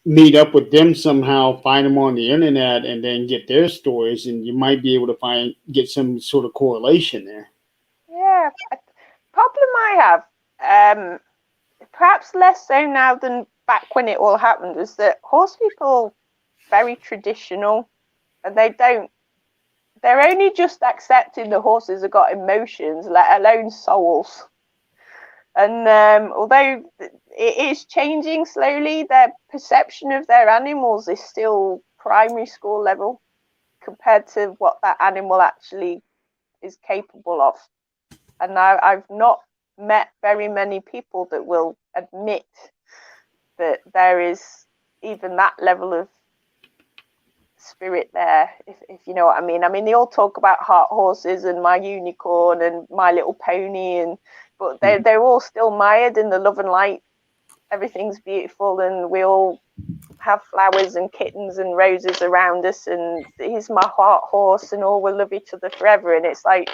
meet up with them somehow, find them on the internet, and then get their stories, and you might be able to get some sort of correlation there. Yeah, problem I have, perhaps less so now than back when it all happened, is that horse people very traditional, and they're only just accepting the horses have got emotions, let alone souls. And although it is changing slowly, their perception of their animals is still primary school level compared to what that animal actually is capable of. And I've not met very many people that will admit that there is even that level of spirit there, if you know what I mean. I mean, they all talk about heart horses and my unicorn and my little pony, but they're all still mired in the love and light. Everything's beautiful, and we all have flowers and kittens and roses around us, and he's my heart horse, and all will love each other forever. And it's like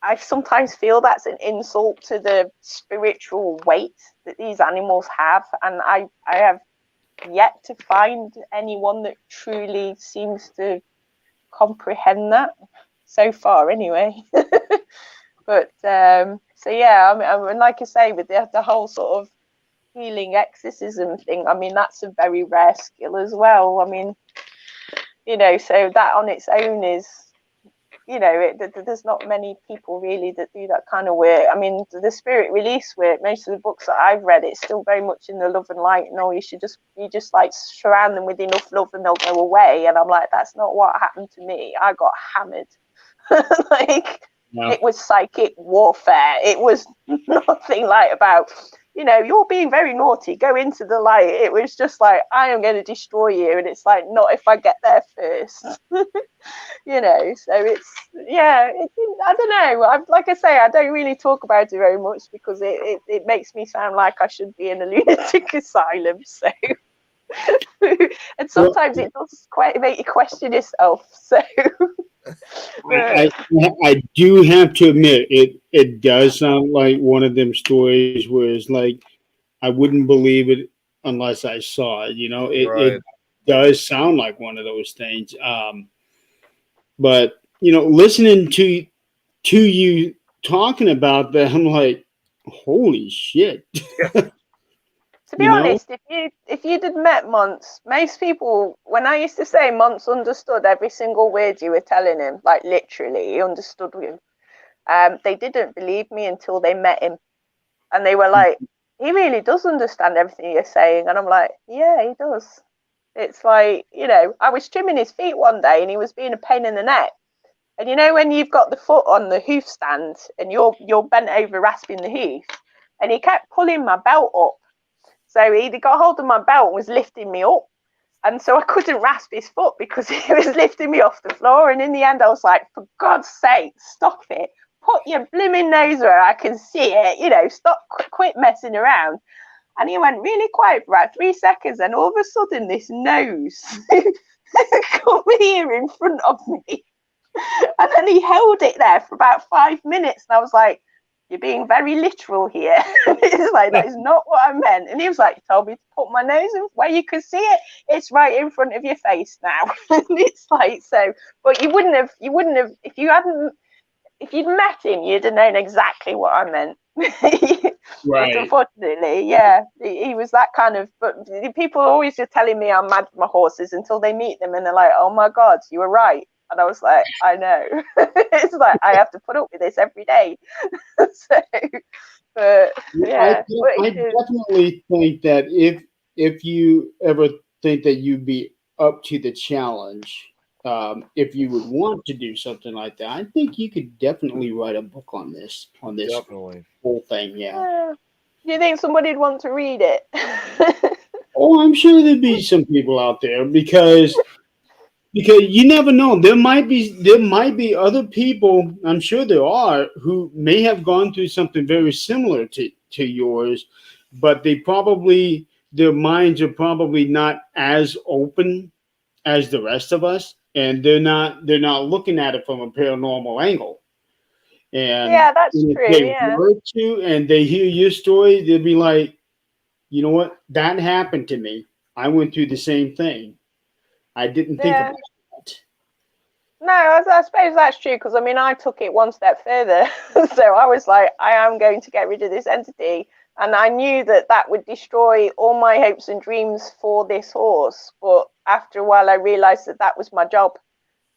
I sometimes feel that's an insult to the spiritual weight that these animals have, and I have yet to find anyone that truly seems to comprehend that so far, anyway. But so yeah, I mean, like I say, with the whole sort of healing exorcism thing, I mean, that's a very rare skill as well. I mean, you know, so that on its own is, you know, there's not many people really that do that kind of work. I mean, the spirit release work, most of the books that I've read, it's still very much in the love and light. No, you just like surround them with enough love and they'll go away. And I'm like, that's not what happened to me. I got hammered. Like, Yeah. It was psychic warfare. It was nothing like about, you're being very naughty, go into the light. It was just like, I am going to destroy you. And it's like, not if I get there first. So it's, I don't know. Like I say, I don't really talk about it very much because it makes me sound like I should be in a lunatic asylum. So, and sometimes it does quite make you question yourself. So, I do have to admit it does sound like one of them stories where it's like I wouldn't believe it unless I saw it. It Right. does sound like one of those things. But listening to you talking about that, I'm like, holy shit. to be you know? honest, if you'd had met Monts, most people, when I used to say Monts understood every single word you were telling him, like literally, he understood you. They didn't believe me until they met him, and they were like, "He really does understand everything you're saying," and I'm like, "Yeah, he does." It's like, I was trimming his feet one day, and he was being a pain in the neck. And when you've got the foot on the hoof stand, and you're bent over rasping the hoof, and he kept pulling my belt up. So he got hold of my belt and was lifting me up. And so I couldn't rasp his foot because he was lifting me off the floor. And in the end, I was like, for God's sake, stop it. Put your blooming nose where I can see it. Stop, quit messing around. And he went really quiet for about 3 seconds. And all of a sudden, this nose come here in front of me. And then he held it there for about 5 minutes. And I was like, you're being very literal here. It's like, that is not what I meant. And he was like, you told me to put my nose in where you can see it. It's right in front of your face now. And it's like, so, but you wouldn't have, if you'd met him, you'd have known exactly what I meant. Right. But unfortunately, yeah, he was that kind of, but people are always just telling me I'm mad for my horses until they meet them and they're like, oh my God, you were right. And I was like, I know. It's like, I have to put up with this every day. So, but yeah. I definitely think that if you ever think that you'd be up to the challenge, if you would want to do something like that, I think you could definitely write a book on this Definitely. whole thing. Yeah. Do you think somebody'd want to read it? Oh, I'm sure there'd be some people out there because you never know. There might be other people. I'm sure there are who may have gone through something very similar to yours, but their minds are probably not as open as the rest of us, and they're not looking at it from a paranormal angle. And Yeah, that's if true. they Yeah. were to, and they hear your story, they'll be like, you know what, that happened to me. I went through the same thing. I didn't think Yeah. about that. No, I suppose that's true because I took it one step further. So I was like, I am going to get rid of this entity. And I knew that would destroy all my hopes and dreams for this horse. But after a while, I realized that was my job.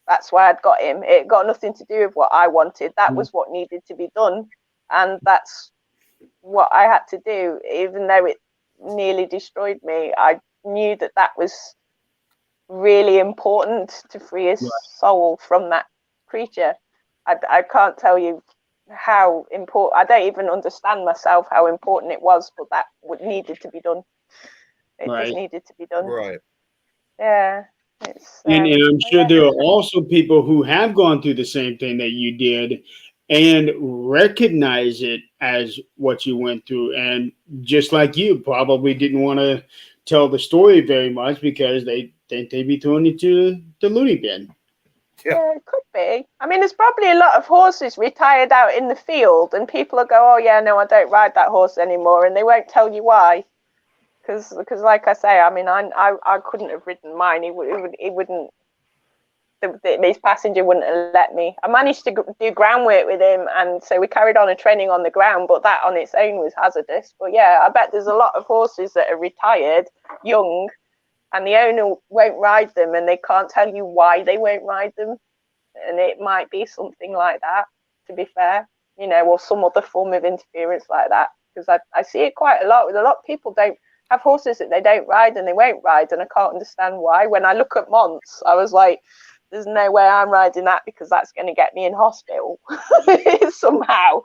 That's why I'd got him. It got nothing to do with what I wanted. That was what needed to be done. And that's what I had to do. Even though it nearly destroyed me, I knew that was really important to free his soul from that creature. I can't tell you how important. I don't even understand myself how important it was, but that needed to be done. It just needed to be done. Right. Yeah. And I'm sure there are also people who have gone through the same thing that you did and recognize it as what you went through. And just like you, probably didn't want to tell the story very much because they think they'd be thrown into the loony bin. Yeah, it could be. There's probably a lot of horses retired out in the field, and people will go, "Oh yeah, no, I don't ride that horse anymore," and they won't tell you why. Because, like I say, I couldn't have ridden mine. He wouldn't. His passenger wouldn't have let me. I managed to do groundwork with him, and so we carried on a training on the ground. But that on its own was hazardous. But yeah, I bet there's a lot of horses that are retired, young, and the owner won't ride them, and they can't tell you why they won't ride them. And it might be something like that, to be fair, or some other form of interference like that. Because I see it quite a lot with a lot of people don't have horses that they don't ride and they won't ride, and I can't understand why. When I look at Monts, I was like, there's no way I'm riding that because that's going to get me in hospital somehow.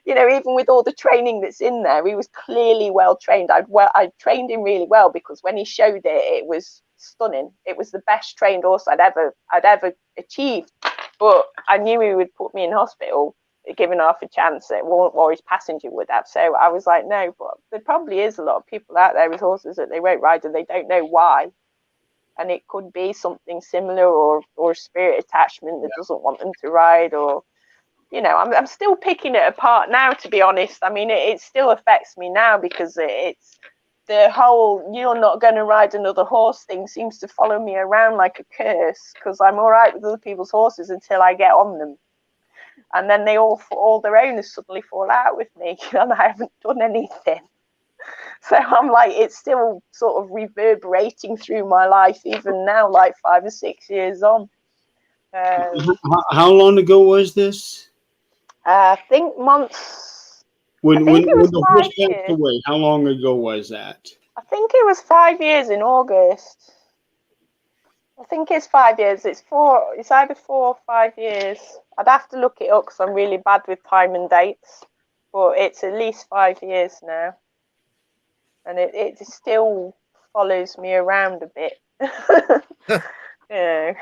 You know, even with all the training that's in there, he was clearly well trained. I trained him really well, because when he showed it, it was stunning. It was the best trained horse I'd ever achieved. But I knew he would put me in hospital, given half a chance that or his passenger would have. So I was like, no. But there probably is a lot of people out there with horses that they won't ride and they don't know why. And it could be something similar, or spirit attachment that doesn't want them to ride, or, you know, I'm still picking it apart now, to be honest. I mean, it still affects me now, because it's the whole "you're not going to ride another horse" thing seems to follow me around like a curse, because I'm all right with other people's horses until I get on them. And then they all their owners suddenly fall out with me, and I haven't done anything. So I'm like, it's still sort of reverberating through my life, even now, like 5 or 6 years on. How long ago was this? I think months. When I think it was the 5 horse passed years. away, how long ago was that? I think it was 5 years in August. I think it's 5 years. It's either 4 or 5 years. I'd have to look it up because I'm really bad with time and dates. But it's at least 5 years now. And it still follows me around a bit. You know.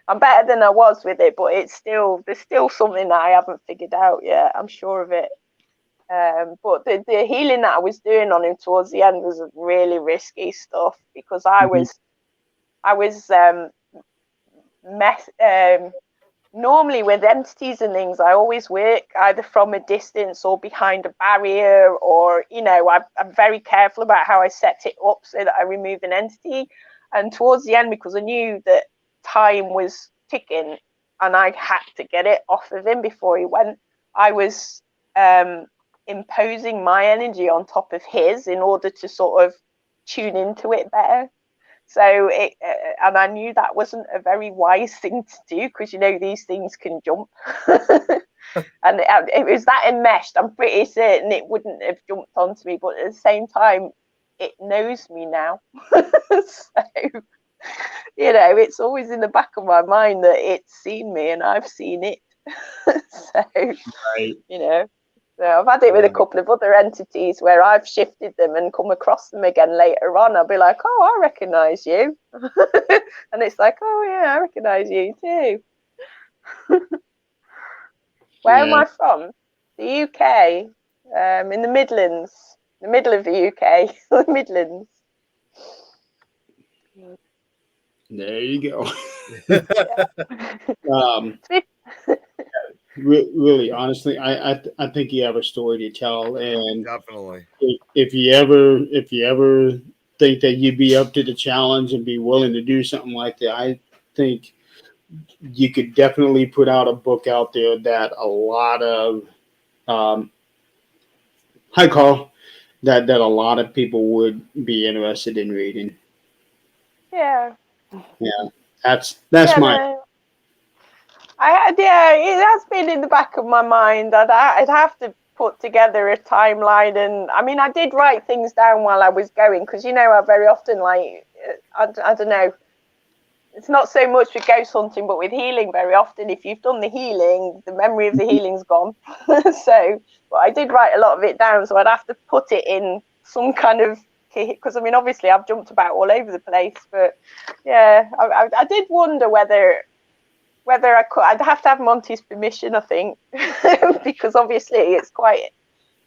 I'm better than I was with it, but there's still something that I haven't figured out yet. I'm sure of it. But the healing that I was doing on him towards the end was really risky stuff, because I was normally with entities and things, I always work either from a distance or behind a barrier, or, you know, I'm very careful about how I set it up so that I remove an entity. And towards the end, because I knew that time was ticking and I had to get it off of him before he went, I was imposing my energy on top of his in order to sort of tune into it better. So and I knew that wasn't a very wise thing to do, because, you know, these things can jump. And it was that enmeshed. I'm pretty certain it wouldn't have jumped onto me, but at the same time, it knows me now. So, you know, it's always in the back of my mind that it's seen me and I've seen it. So, Right. you know. So I've had it with a couple of other entities where I've shifted them and come across them again later on. I'll be like, oh, I recognise you. And it's like, oh, yeah, I recognise you too. Where am I from? The UK, in the Midlands, the middle of the UK, the Midlands. There you go. Really, honestly, I think you have a story to tell, and Definitely. if you ever think that you'd be up to the challenge and be willing to do something like that, I think you could definitely put out a book out there that a lot of hi Carl, that a lot of people would be interested in reading. Yeah. That's Yeah, my. no. It has been in the back of my mind. I'd have to put together a timeline, and I mean, I did write things down while I was going, because, you know, I very often, like, I don't know, it's not so much with ghost hunting, but with healing, very often, if you've done the healing, the memory of the healing's gone. So, but I did write a lot of it down, so I'd have to put it in some kind of, because, I mean, obviously I've jumped about all over the place, but yeah, I did wonder whether I could. I'd have to have Monty's permission, I think, because obviously it's quite.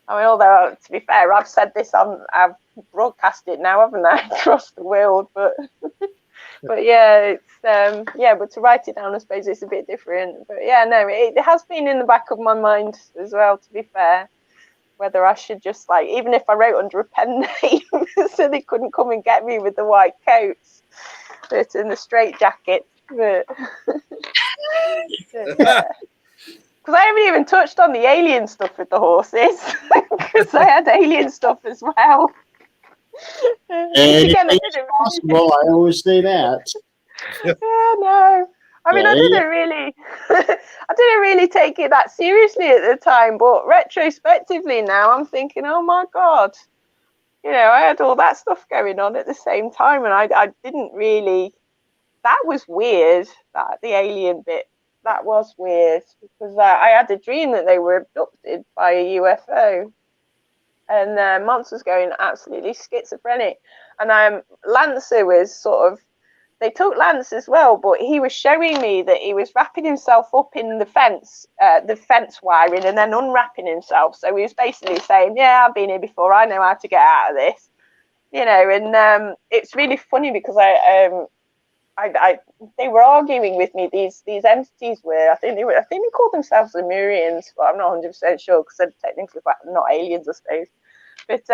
I mean, although, to be fair, I've said this, I've broadcast it now, haven't I, across the world? But yeah, it's but to write it down, I suppose it's a bit different. But yeah, no, it has been in the back of my mind as well, to be fair, whether I should just, like, even if I wrote under a pen name, so they couldn't come and get me with the white coats, but in the straight jacket. But yeah, because I haven't even touched on the alien stuff with the horses, because I had alien stuff as well. Again, possible. I always say that. Yeah, no. I mean, I didn't really take it that seriously at the time, but retrospectively now, I'm thinking, oh my God, you know, I had all that stuff going on at the same time, and I didn't really that was weird. That the alien bit, that was weird, because I had a dream that they were abducted by a UFO, and Mons was going absolutely schizophrenic, and Lancer was sort of. They took Lance as well, but he was showing me that he was wrapping himself up in the fence wiring, and then unwrapping himself. So he was basically saying, "Yeah, I've been here before. I know how to get out of this." And it's really funny because they were arguing with me. These entities were, I think they called themselves the Lemurians, but I'm not 100% sure because they're technically not aliens, I suppose. But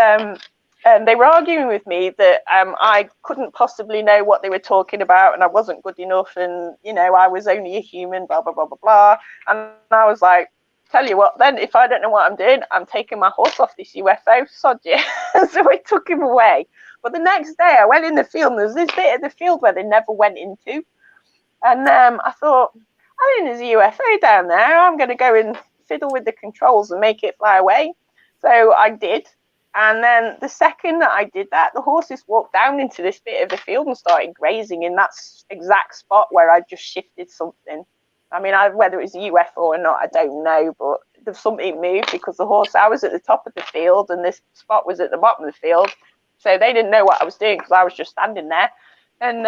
they were arguing with me that I couldn't possibly know what they were talking about, and I wasn't good enough, and I was only a human, blah blah blah blah blah. And I was like, tell you what, then if I don't know what I'm doing, I'm taking my horse off this UFO, sod you. So I took him away. But the next day I went in the field, and there was this bit of the field where they never went into, and I thought, I think there's a UFO down there. I'm going to go and fiddle with the controls and make it fly away. So I did. And then the second that I did that, the horses walked down into this bit of the field and started grazing in that exact spot where I just shifted something. I mean, whether it was a UFO or not, I don't know, but there's something moved because I was at the top of the field and this spot was at the bottom of the field. So they didn't know what I was doing because I was just standing there. And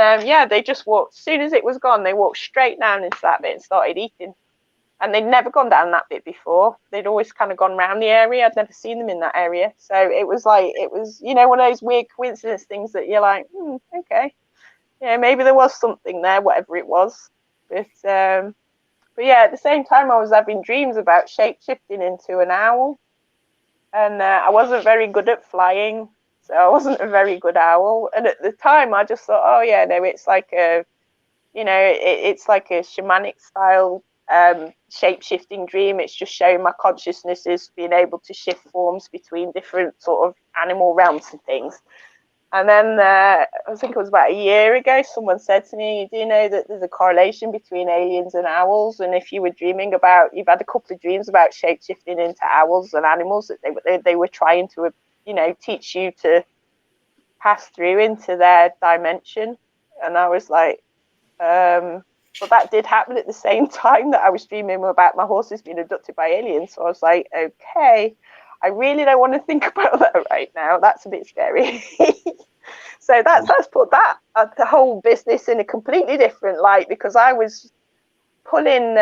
they just walked, as soon as it was gone, they walked straight down into that bit and started eating. And they'd never gone down that bit before. They'd always kind of gone around the area. I'd never seen them in that area. So it was one of those weird coincidence things that you're like, okay. Yeah, maybe there was something there, whatever it was. But yeah, at the same time, I was having dreams about shape-shifting into an owl. And I wasn't very good at flying. So I wasn't a very good owl. And at the time, I just thought, oh, yeah, no, it's like it's like a shamanic style shape-shifting dream. It's just showing my consciousness is being able to shift forms between different sort of animal realms and things. And then I think it was about a year ago, someone said to me, do you know that there's a correlation between aliens and owls? And if you were dreaming about, you've had a couple of dreams about shape-shifting into owls and animals, that they were trying to teach you to pass through into their dimension. And I was like, but that did happen at the same time that I was dreaming about my horses being abducted by aliens. So I was like, okay, I really don't want to think about that right now. That's a bit scary. So that's put that the whole business in a completely different light, because I was pulling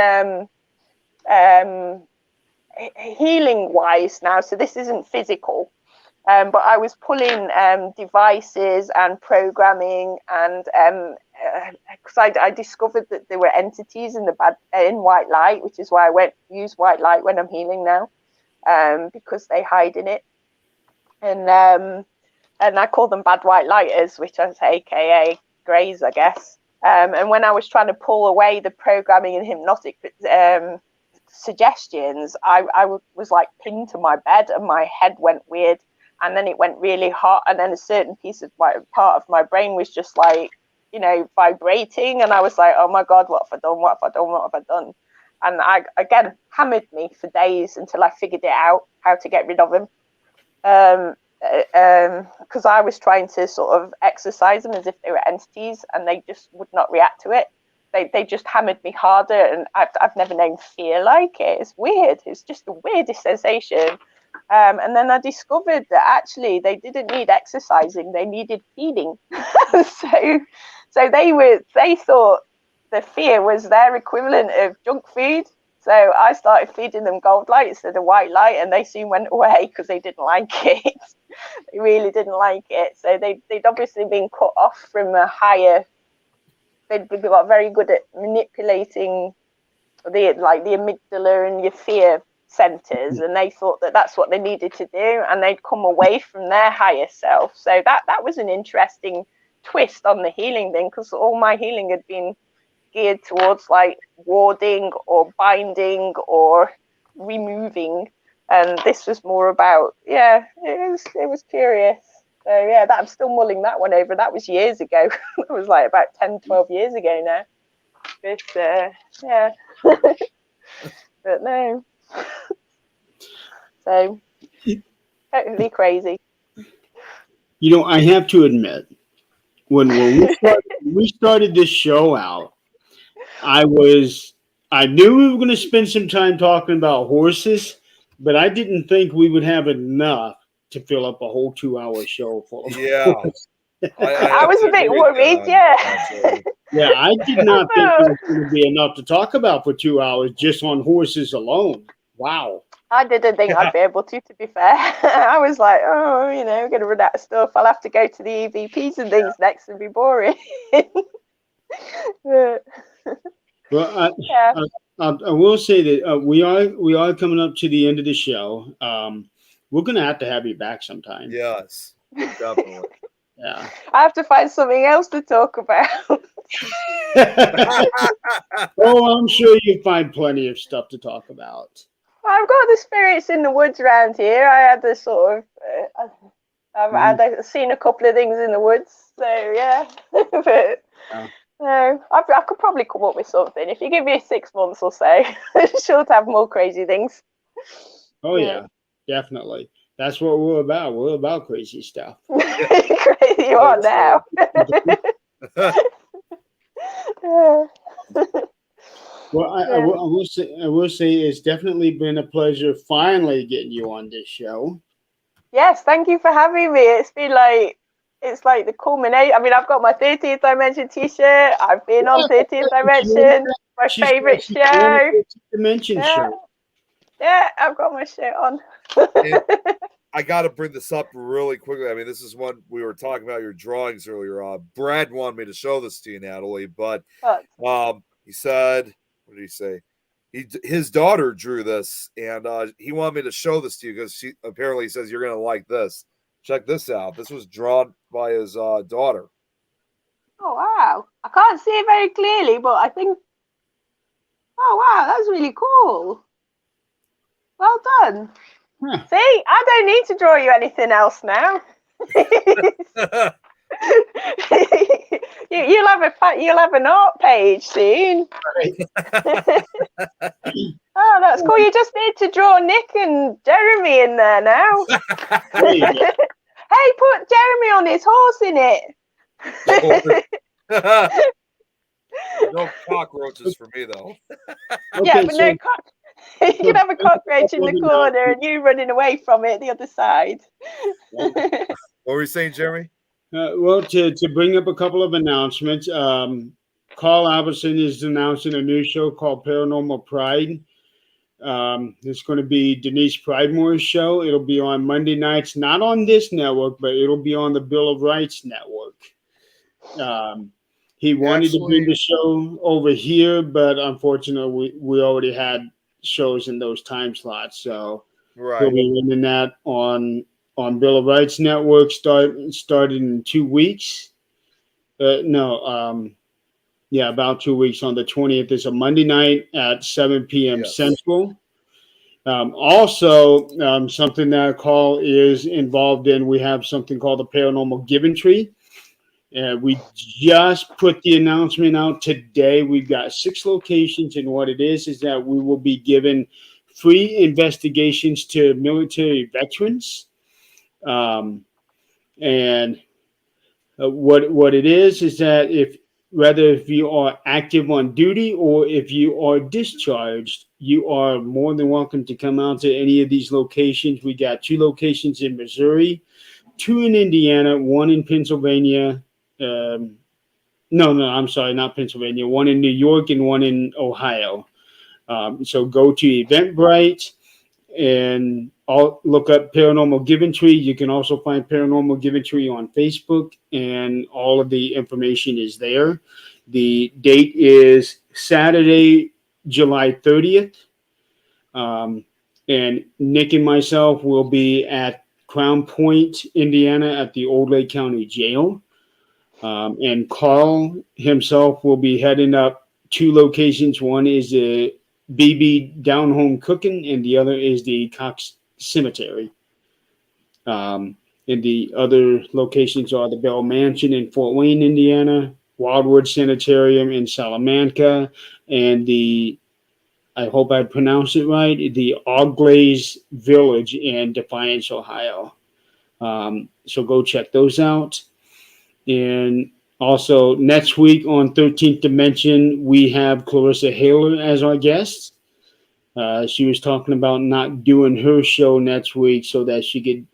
healing wise now. So this isn't physical. But I was pulling devices and programming, and because I discovered that there were entities in white light, which is why I use white light when I'm healing now, because they hide in it, and I call them bad white lighters, which is AKA greys, I guess. And when I was trying to pull away the programming and hypnotic suggestions, I was like pinned to my bed, and my head went weird. And then it went really hot, and then a certain part of my brain was just like, vibrating, and I was like, oh my God, what have I done? What have I done? What have I done? And I, again, hammered me for days until I figured it out, how to get rid of him. Because I was trying to sort of exercise them as if they were entities, and they just would not react to it. They just hammered me harder, and I've never known fear like it. It's weird. It's just the weirdest sensation. And then I discovered that actually they didn't need exercising; they needed feeding. So they thought the fear was their equivalent of junk food. So I started feeding them gold light instead of white light, and they soon went away because they didn't like it. They really didn't like it. So they'd obviously been cut off from a higher. They'd got very good at manipulating the amygdala and your fear centers, and they thought that that's what they needed to do, and they'd come away from their higher self. So that was an interesting twist on the healing thing, because all my healing had been geared towards like warding or binding or removing, and this was more about it was curious. So yeah, that I'm still mulling that one over. That was years ago. It was like about 10-12 years ago now. But yeah. But no. So totally crazy. I have to admit, we started this show out, I knew we were going to spend some time talking about horses, but I didn't think we would have enough to fill up a whole 2 hour show full of Yeah, horses. I I have was to a bit agree with worried, that, yeah. Jeremy. Yeah, I did not think there was going to be enough to talk about for 2 hours just on horses alone. Wow. I didn't think I'd be able to be fair. I was like, oh, we're going to run out of stuff. I'll have to go to the EVPs and things next and be boring. But, Well, yeah. I will say that we are coming up to the end of the show. We're going to have you back sometime. Yes, definitely. Yeah. I have to find something else to talk about. Oh, I'm sure you find plenty of stuff to talk about. I've got the spirits in the woods around here. I had the sort of, I've seen a couple of things in the woods, so yeah. But I could probably come up with something if you give me 6 months or so. Sure to have more crazy things. Oh yeah, definitely. That's what we're about. We're about crazy stuff. Crazy you are now. Well, I will say it's definitely been a pleasure finally getting you on this show. Yes, thank you for having me. It's like the culmination. I mean, I've got my 30th Dimension t-shirt. I've been on 30th Dimension, my favourite show. Dimension show. Yeah, I've got my shirt on. I got to bring this up really quickly. I mean, this is one we were talking about your drawings earlier. Brad wanted me to show this to you, Natalie, but he said, what did he say? His daughter drew this, and he wanted me to show this to you because she apparently says you're going to like this. Check this out. This was drawn by his daughter. Oh, wow. I can't see it very clearly, but I think... Oh, wow, that's really cool. Well done. Huh. See, I don't need to draw you anything else now. You'll have an art page soon. Oh, that's cool. You just need to draw Nick and Jeremy in there now. Hey, put Jeremy on his horse in it. No cockroaches for me though. Yeah, but no cock. You can have a cockroach in the corner and you running away from it the other side. What were you saying, Jeremy? Well, to bring up a couple of announcements, Carl Albertson is announcing a new show called Paranormal Pride. It's going to be Denise Pridemore's show. It'll be on Monday nights, not on this network, but it'll be on the Bill of Rights network. He wanted to bring the show over here, but unfortunately, we already had shows in those time slots, so he'll be running that on Bill of Rights Network starting in 2 weeks. About 2 weeks. On the 20th is a Monday night at 7 p.m. Central. Also, something that Carl is involved in, we have something called the Paranormal Giving Tree. We just put the announcement out today. We've got 6 locations, and what it is that we will be giving free investigations to military veterans. And what it is that if you are active on duty or if you are discharged, you are more than welcome to come out to any of these locations. We got 2 locations in Missouri, 2 in Indiana, 1 in Pennsylvania. I'm sorry, not Pennsylvania. 1 in New York and 1 in Ohio. So go to Eventbrite and look up Paranormal Giving Tree. You can also find Paranormal Giving Tree on Facebook, and all of the information is there. The date is Saturday, July 30th. And Nick and myself will be at Crown Point, Indiana at the Old Lake County Jail. And Carl himself will be heading up 2 locations. One is the BB Down Home Cooking, and the other is the Cox Cemetery. And the other locations are the Bell Mansion in Fort Wayne, Indiana, Wildwood Sanitarium in Salamanca, and I hope I pronounced it right, the Auglaze Village in Defiance, Ohio. So go check those out. And Also, next week on 13th Dimension, we have Clarissa Haler as our guest. She was talking about not doing her show next week so that she could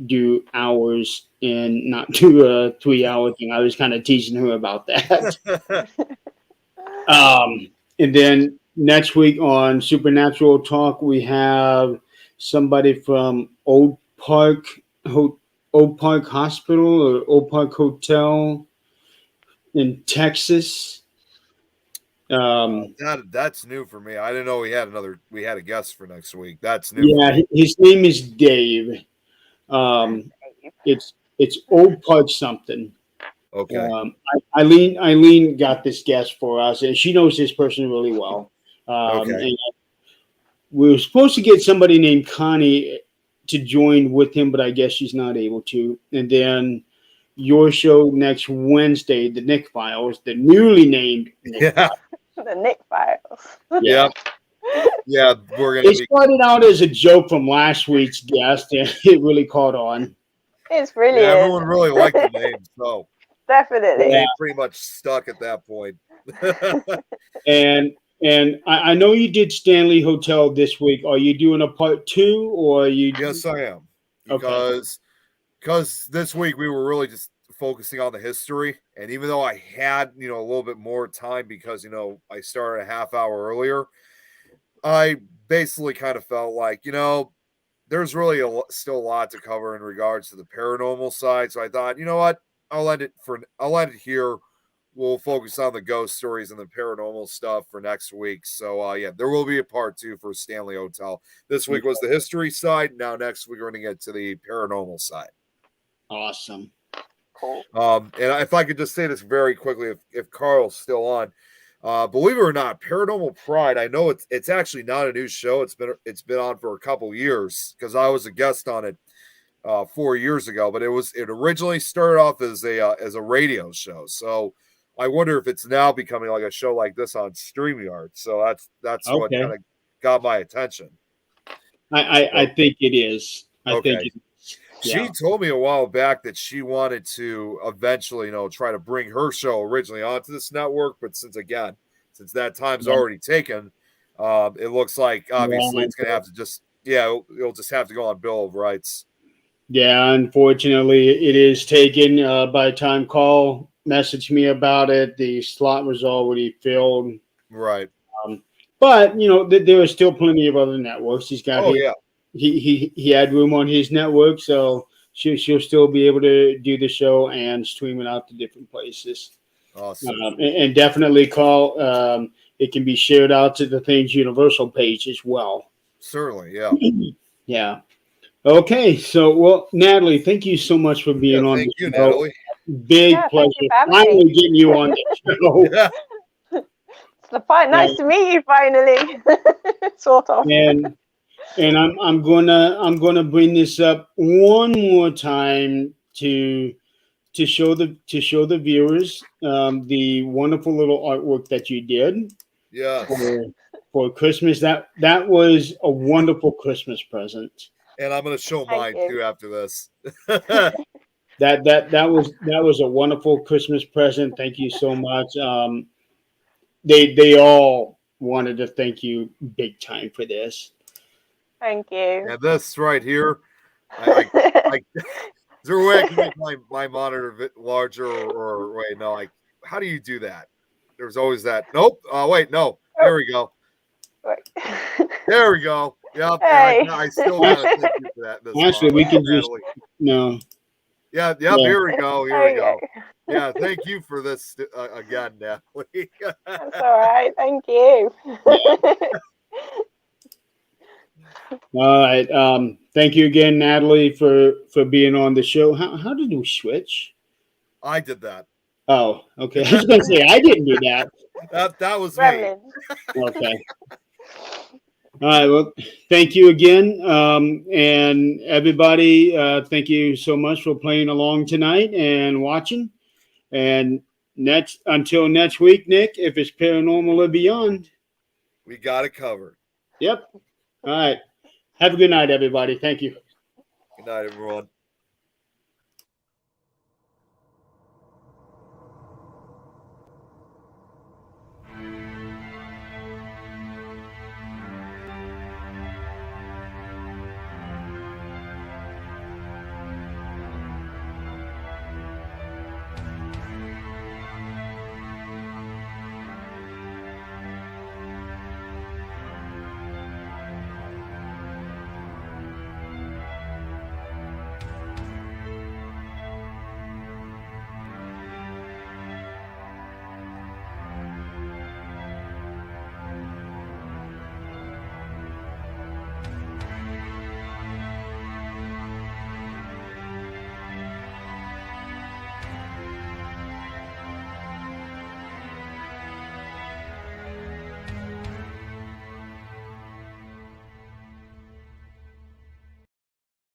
do hours and not do a 3 hour thing. I was kind of teasing her about that. And then next week on Supernatural Talk, we have somebody from Old Park Hospital or Old Park Hotel in Texas. That's new for me. I didn't know we had a guest for next week. That's new. Yeah, his name is Dave. It's Old Park something. Okay. Eileen got this guest for us, and she knows this person really well. Okay. And we were supposed to get somebody named Connie to join with him, but I guess she's not able to. And then your show next Wednesday, the Nick Files, the newly named Nick Files. The Nick Files. Yeah. Yeah, It started out as a joke from last week's guest, and it really caught on. It's really everyone really liked the name, so definitely. they pretty much stuck at that point. And I know you did Stanley Hotel this week. Are you doing a part 2, or are you? Yes, I am. Okay. Because this week we were really just focusing on the history, and even though I had a little bit more time because I started a half hour earlier, I basically kind of felt like there's really still a lot to cover in regards to the paranormal side. So I thought, you know what, I'll end it here. We'll focus on the ghost stories and the paranormal stuff for next week. So yeah, there will be a part 2 for Stanley Hotel. This week was the history side. Now next week we're going to get to the paranormal side. Awesome. Cool. And if I could just say this very quickly, if Carl's still on, believe it or not, Paranormal Pride, I know it's actually not a new show. It's been on for a couple years because I was a guest on it 4 years ago, but it originally started off as a radio show. So I wonder if it's now becoming like a show like this on StreamYard. So that's Okay. what kind of got my attention. I think it is. I think it is. She told me a while back that she wanted to eventually, try to bring her show originally onto this network, but since that time's already taken, it looks like obviously it's going to have to it'll just have to go on Bill of Rights. Yeah, unfortunately, it is taken. By the time Carl messaged me about it, the slot was already filled. Right. But there are still plenty of other networks. He's got. He had room on his network, so she'll still be able to do the show and stream it out to different places. Awesome. And definitely, Carl, it can be shared out to the Things Universal page as well. Certainly, yeah. Yeah. Okay, so Natalie, thank you so much for being on. Thank you, Natalie. Big pleasure finally getting you on the show. Nice to meet you finally. Sort of. And I'm gonna bring this up one more time to show the viewers the wonderful little artwork that you did. Yeah. For Christmas. That was a wonderful Christmas present. And I'm gonna show mine too after this. That was a wonderful Christmas present. Thank you so much. They all wanted to thank you big time for this. Thank you. And this right here, is there a way I can make my monitor a bit larger or wait, no, how do you do that? There's always that. Nope. Wait, no. There we go. There we go. Yep. Hey. I still gotta thank you for that. Actually, we can just no. Yeah. Here we go. Here we go. Yeah. Thank you for this again, Natalie. That's all right. Thank you. All right. Thank you again, Natalie, for being on the show. How did we switch? I did that. Oh, okay. I was going to say I didn't do that. That was me. Okay. All right. Well, thank you again, and everybody. Thank you so much for playing along tonight and watching. And until next week, Nick, if it's paranormal or beyond, we got it covered. Yep. All right. Have a good night, everybody. Thank you. Good night, everyone.